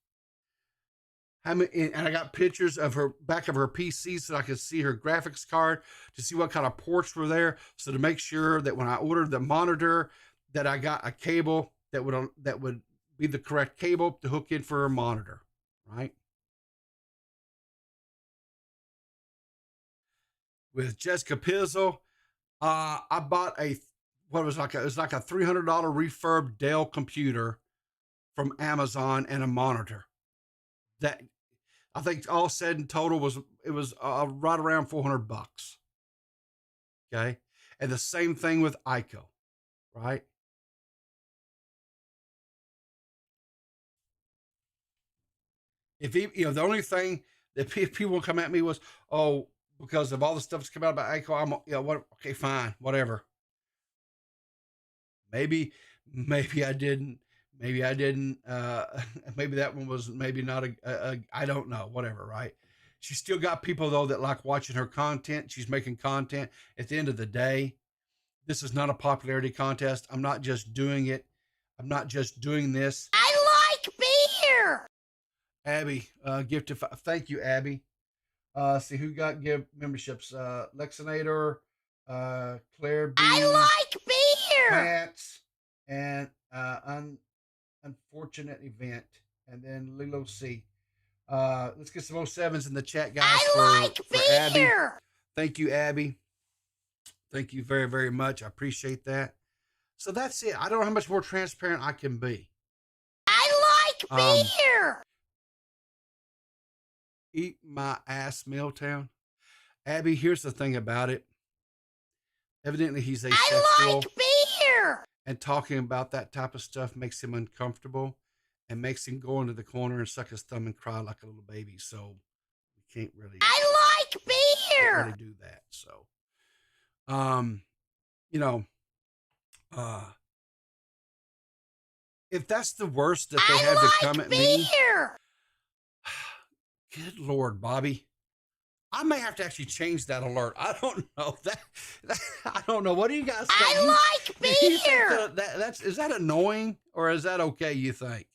And I got pictures of her back of her PC so I could see her graphics card to see what kind of ports were there. So to make sure that when I ordered the monitor, that I got a cable that would be the correct cable to hook in for her monitor, right? With Jessica Pizzle, I bought it was like a $300 refurb Dell computer from Amazon and a monitor. That I think all said in total was right around $400. Okay, and the same thing with ICO, right? If the only thing that people will come at me was, oh, because of all the stuff that's come out about ICO, okay, fine, whatever. Maybe I didn't. Maybe I didn't. Maybe that one was maybe not I don't know. Whatever, right? She's still got people though that like watching her content. She's making content. At the end of the day, this is not a popularity contest. I'm not just doing it. I'm not just doing this. I like beer. Abby, gifted. Thank you, Abby. See who got give memberships. Lexinator, Claire B. I like beer. Pants, and Unfortunate Event, and then Lilo C. Let's get some 07s in the chat, guys. For Abby. Thank you, Abby. Thank you very, very much. I appreciate that. So that's it. I don't know how much more transparent I can be. I like beer. Eat my ass, Milltown. Abby, here's the thing about it. Evidently, he's asexual. I like beer. And talking about that type of stuff makes him uncomfortable and makes him go into the corner and suck his thumb and cry like a little baby. So we can't really. I like beer. Can't really do that. So, if that's the worst that they have to come at me. Good Lord, Bobby. I may have to actually change that alert. I don't know that I don't know. What do you guys think? I like beer. Is that annoying or is that okay? You think?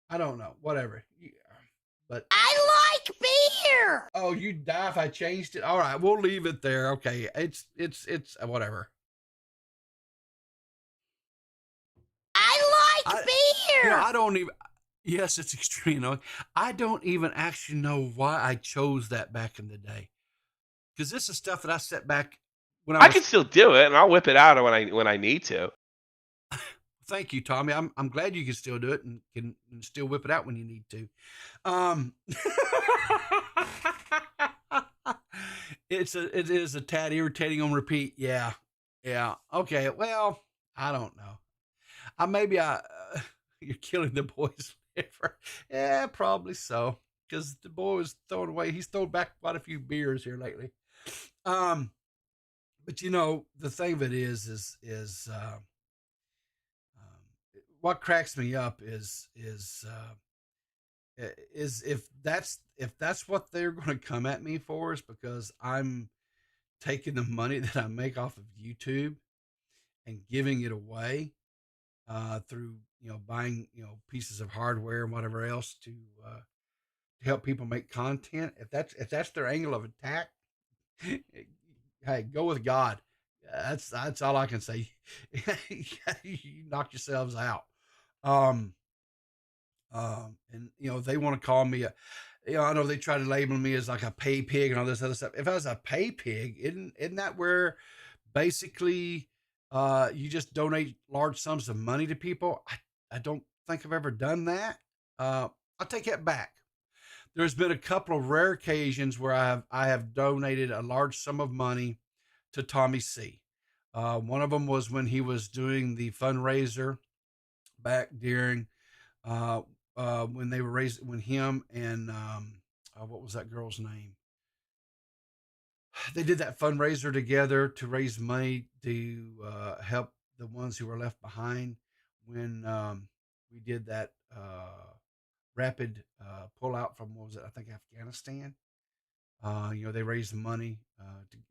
I don't know. Whatever. But I like beer. Oh, you'd die if I changed it. All right, we'll leave it there. Okay, it's whatever. I like beer. I don't even. Yes, it's extreme. I don't even actually know why I chose that back in the day. because this is stuff that I set back when I can still do it, and I'll whip it out when I need to. Thank you, Tommy. I'm glad you can still do it and can still whip it out when you need to. It is a tad irritating on repeat. Yeah. Okay. Well, I don't know. You're killing the boy's liver. Yeah, probably so. Because the boy was throwing away. He's thrown back quite a few beers here lately. But the thing of it is what cracks me up is if that's what they're going to come at me for, is because I'm taking the money that I make off of YouTube and giving it away through buying pieces of hardware and whatever else to help people make content. If that's their angle of attack, hey, go with God. That's all I can say. You knock yourselves out. And they want to call me I know they try to label me as like a pay pig and all this other stuff. If I was a pay pig, isn't that where basically you just donate large sums of money to people? I don't think I've ever done that. I'll take that back. There's been a couple of rare occasions where I have donated a large sum of money to Tommy C. One of them was when he was doing the fundraiser back during when they were raising, when him and what was that girl's name? They did that fundraiser together to raise money to help the ones who were left behind when we did that rapid pullout from, what was it? I think Afghanistan. They raised money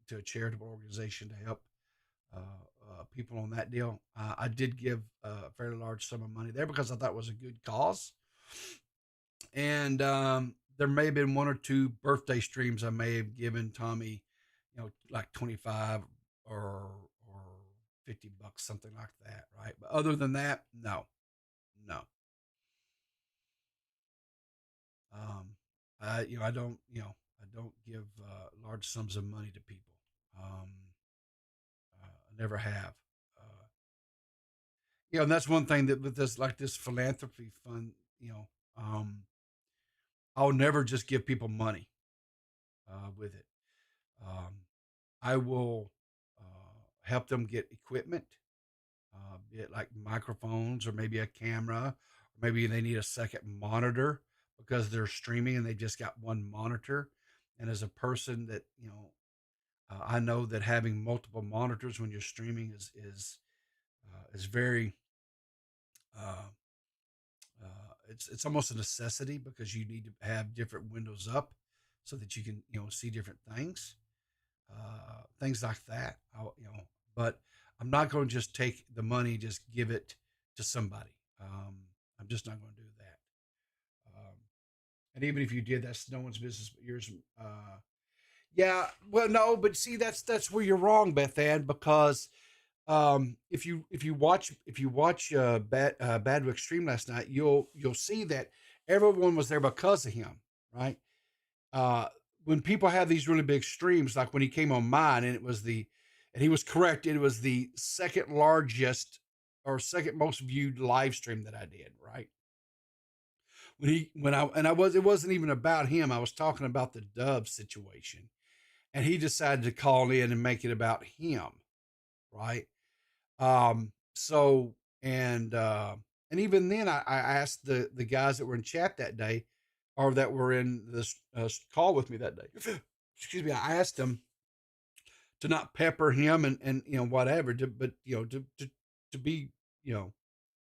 to a charitable organization to help people on that deal. I did give a fairly large sum of money there because I thought it was a good cause. And there may have been one or two birthday streams I may have given Tommy, like 25 or $50, something like that, right? But other than that, no. I don't give large sums of money to people. I never have. And that's one thing that with this philanthropy fund, I'll never just give people money with it. I will help them get equipment, be it like microphones or maybe a camera, or maybe they need a second monitor because they're streaming and they just got one monitor. And as a person that, I know that having multiple monitors when you're streaming is very, it's almost a necessity because you need to have different windows up so that you can, see different things, things like that. But I'm not going to just take the money, just give it to somebody. I'm just not going to do that. And even if you did, that's no one's business but yours. Yeah, well, no, but see, that's where you're wrong, Beth Ann, because if you watch Badwick stream last night, you'll see that everyone was there because of him, right? When people have these really big streams, like when he came on mine, and he was correct, it was the second largest or second most viewed live stream that I did, right? It wasn't even about him. I was talking about the Dove situation, and he decided to call in and make it about him, right? And even then I asked the guys that were in chat that day, or that were in this call with me that day, excuse me, I asked them to not pepper him and whatever, but to be,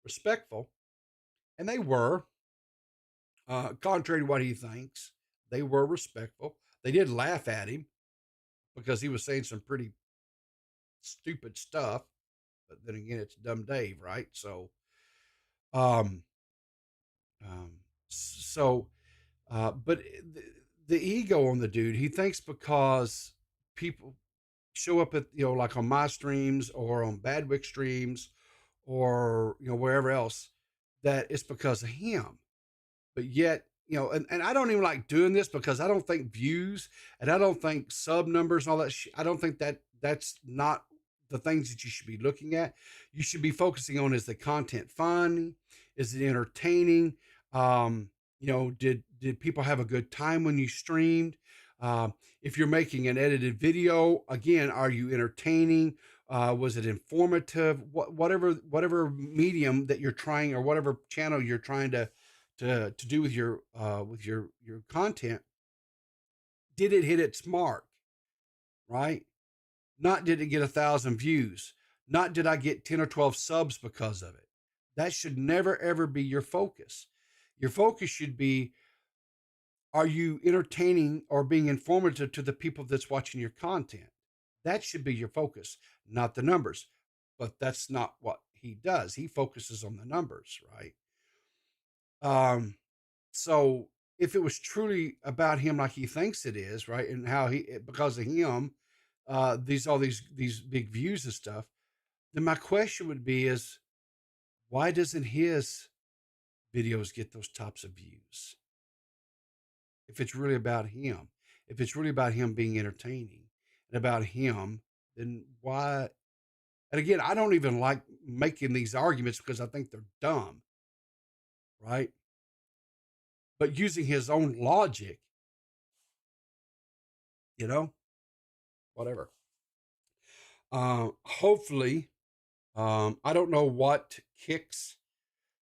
respectful. And they were, contrary to what he thinks, they were respectful. They did laugh at him because he was saying some pretty stupid stuff. But then again, it's dumb Dave, right? So, but the ego on the dude, he thinks because people show up at, like on my streams or on Badwick streams or, wherever else, that it's because of him. But yet you know, and I don't even like doing this because I don't think views and I don't think sub numbers and all that I don't think that's not the things that you should be looking at. You should be focusing on, is the content fun? Is it entertaining? You know, did people have a good time when you streamed? If you're making an edited video, again, are you entertaining? Was it informative? Whatever medium that you're trying, or whatever channel you're trying to do with your content, did it hit its mark? Right? Not did it get 1,000 views? Not did I get 10 or 12 subs because of it? That should never ever be your focus. Your focus should be, are you entertaining or being informative to the people that's watching your content? That should be your focus, not the numbers. But that's not what he does. He focuses on the numbers, right? So if it was truly about him like he thinks it is, right, and how because of him, all these big views and stuff, then my question would be is, why doesn't his videos get those types of views? If it's really about him, if it's really about him being entertaining and about him, then why? And again, I don't even like making these arguments because I think they're dumb, right? But using his own logic, you know, whatever. Hopefully, I don't know what Kick's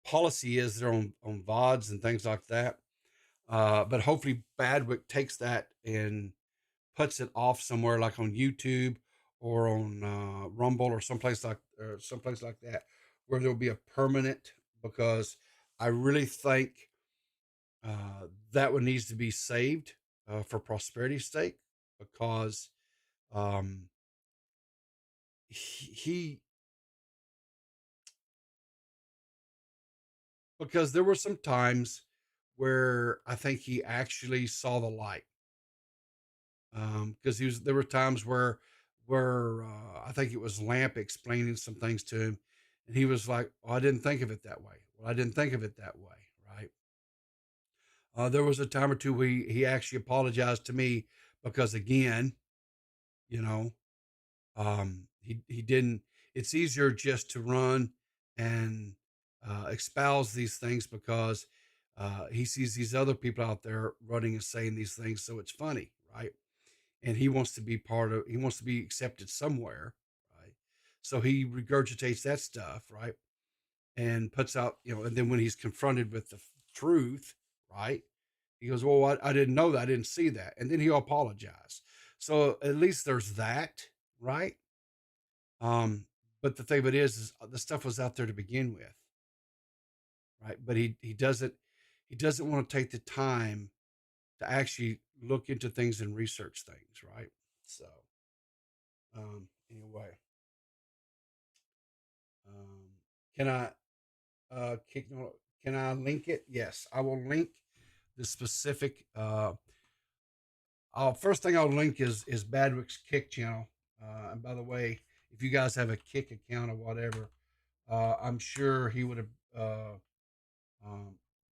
policy is there on VODs and things like that. But hopefully Badwick takes that and puts it off somewhere like on YouTube or on Rumble or someplace like that, where there'll be a permanent, because I really think that one needs to be saved for prosperity's sake, because because there were some times where I think he actually saw the light. Because there were times where I think it was Lamp explaining some things to him, and he was like, "Oh, I didn't think of it that way." Well, I didn't think of it that way, right? There was a time or two where he actually apologized to me because, again, you know, he didn't. It's easier just to run and espouse these things because he sees these other people out there running and saying these things, so it's funny, right? And he wants to be he wants to be accepted somewhere, right? So he regurgitates that stuff, right? And puts out, you know, and then when he's confronted with the truth, right? He goes, well, I didn't know that. I didn't see that. And then he'll apologize. So at least there's that, right? But the thing of it is the stuff was out there to begin with, right? But he doesn't want to take the time to actually look into things and research things, right? So, anyway, can I link it? Yes, I will link the specific. First thing I'll link is Badwick's Kick channel. And by the way, if you guys have a Kick account or whatever, I'm sure he would have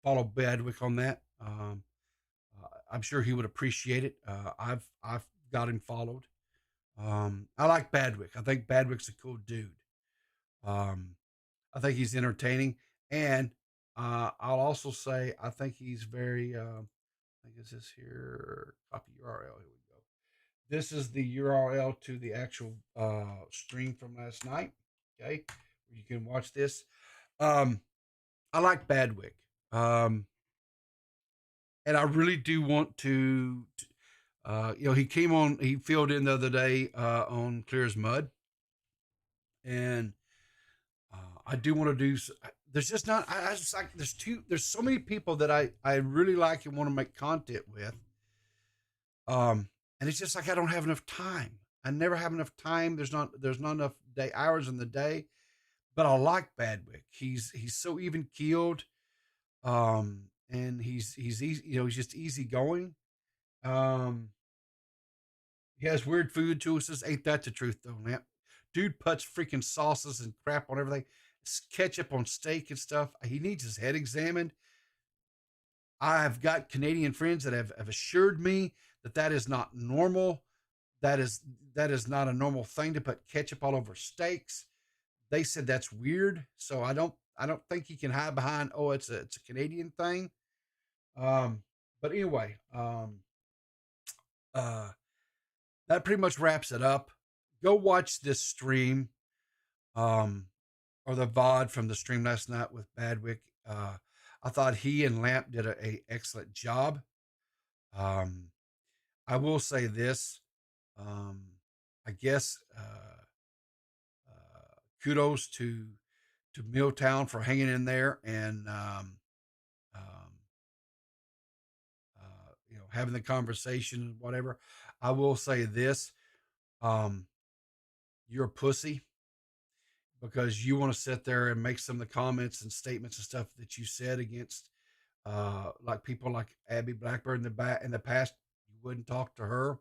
followed Badwick on that. I'm sure he would appreciate it. I've got him followed. I like Badwick. I think Badwick's a cool dude. I think he's entertaining, and I'll also say I think he's very. I think it's this here. Copy URL. Here we go. This is the URL to the actual stream from last night. Okay, you can watch this. I like Badwick. And I really do want to you know, he filled in the other day on Clear as Mud. And I do want to do, there's just not, I just like, there's so many people that I really like and want to make content with. And it's just like, I don't have enough time. I never have enough time. There's not enough hours in the day, but I like Badwick. He's so even keeled. And he's easy, you know, he's just easy going. He has weird food choices. Ain't that the truth though, man? Dude puts freaking sauces and crap on everything. Ketchup on steak and stuff. He needs his head examined. I've got Canadian friends that have assured me that that is not normal. That is not a normal thing to put ketchup all over steaks. They said that's weird. So I don't think you can hide behind, oh, it's a Canadian thing. But anyway, that pretty much wraps it up. Go watch this stream, or the VOD from the stream last night with Berwick. I thought he and Lamp did a excellent job. I will say this. I guess kudos to Milltown for hanging in there and having the conversation and whatever. I will say this. You're a pussy because you want to sit there and make some of the comments and statements and stuff that you said against like people like Abby Blackburn in the past. You wouldn't talk to her.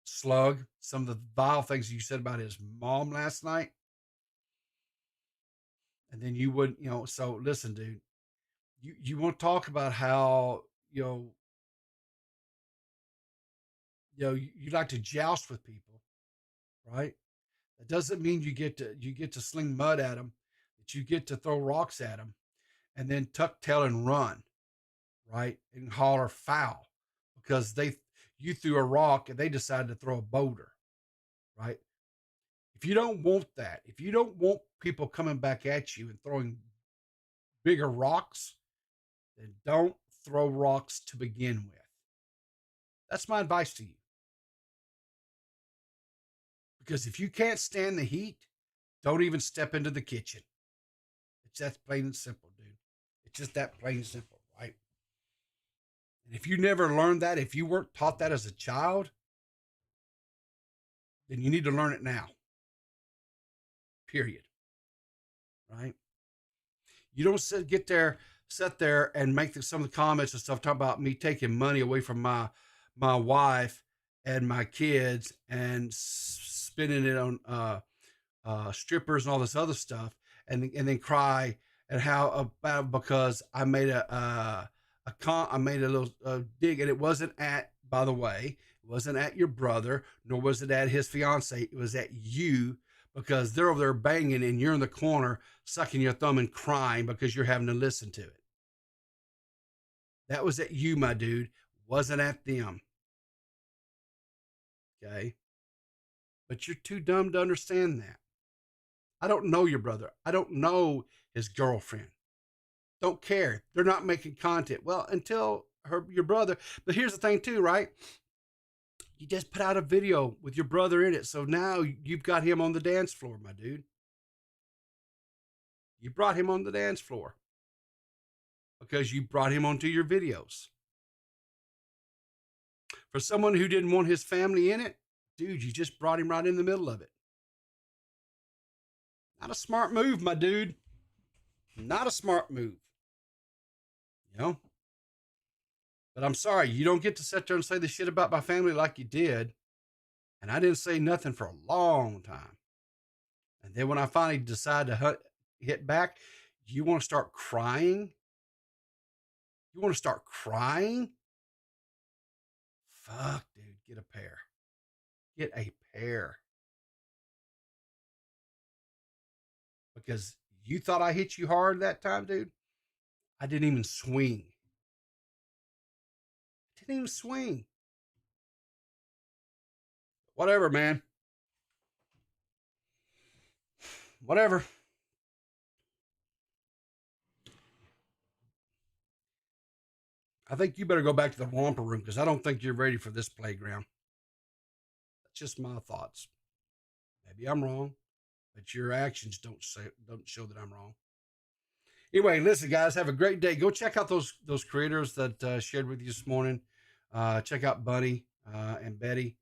Slug, some of the vile things you said about his mom last night. And then you wouldn't, so listen, dude, you want to talk about how, you like to joust with people, right? That doesn't mean you get to sling mud at them, that you get to throw rocks at them and then tuck tail and run, right? And holler foul because you threw a rock and they decided to throw a boulder, right? If you don't want that, if you don't want people coming back at you and throwing bigger rocks, then don't throw rocks to begin with. That's my advice to you. Because if you can't stand the heat, don't even step into the kitchen. It's that plain and simple, dude. It's just that plain and simple, right? And if you never learned that, if you weren't taught that as a child, then you need to learn it now. Period. Right? You don't sit there and make some of the comments and stuff talking about me taking money away from my wife and my kids and spending it on strippers and all this other stuff, and then cry at how about because I made a little dig, and it wasn't at, by the way, it wasn't at your brother, nor was it at his fiance. It was at you, because they're over there banging and you're in the corner sucking your thumb and crying because you're having to listen to it. That was at you, my dude. Wasn't at them. Okay? But you're too dumb to understand that. I don't know your brother. I don't know his girlfriend. Don't care. They're not making content. Well, until your brother. But here's the thing too, right? You just put out a video with your brother in it. So now you've got him on the dance floor, my dude. You brought him on the dance floor because you brought him onto your videos. For someone who didn't want his family in it, dude, you just brought him right in the middle of it. Not a smart move, my dude. Not a smart move. But I'm sorry, you don't get to sit there and say the shit about my family like you did. And I didn't say nothing for a long time. And then when I finally decide to hit back, you want to start crying? You want to start crying? Fuck, dude, get a pair. Get a pair. Because you thought I hit you hard that time, dude? I didn't even swing. Didn't even swing. Whatever, man. Whatever. I think you better go back to the romper room because I don't think you're ready for this playground. That's just my thoughts. Maybe I'm wrong, but your actions don't show that I'm wrong. Anyway, listen, guys, have a great day. Go check out those creators that shared with you this morning. Check out Bunny and Betty.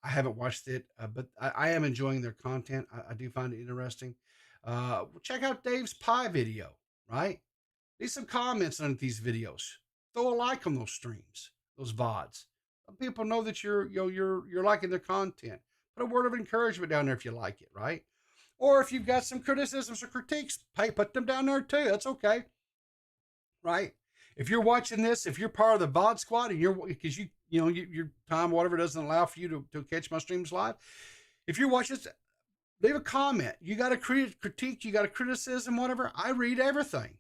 I haven't watched it, but I am enjoying their content. I do find it interesting. Check out Dave's pie video, right? Leave some comments on these videos. Throw a like on those streams, those VODs. Let people know that you're liking their content. Put a word of encouragement down there if you like it, right? Or if you've got some criticisms or critiques, hey, put them down there too. That's okay, right? If you're watching this, if you're part of the VOD squad and because your time, whatever, doesn't allow for you to catch my streams live. If you're watching this, leave a comment. You got a critique, you got a criticism, whatever. I read everything,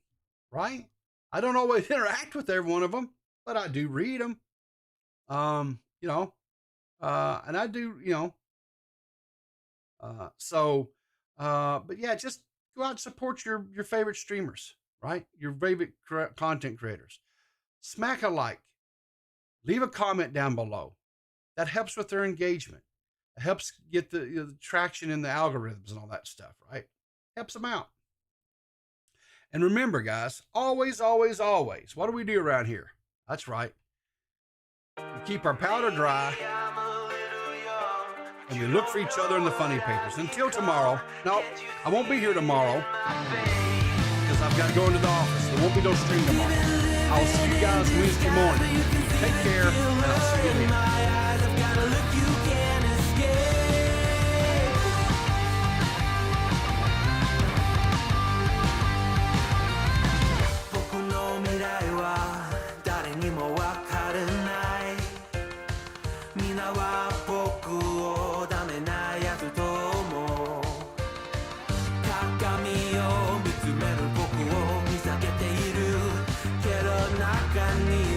right? I don't always interact with every one of them, but I do read them. And I do, but yeah, just go out and support your favorite streamers, right? Your favorite content creators. Smack a like, leave a comment down below. That helps with their engagement. It helps get the traction in the algorithms and all that stuff, right? Helps them out. And remember, guys, always, always, always, what do we do around here? That's right. We keep our powder dry, and we look for each other in the funny papers. Until tomorrow. No, I won't be here tomorrow because I've got to go into the office. There won't be no stream tomorrow. I'll see you guys Wednesday morning. Take care, and I'll see you then. I need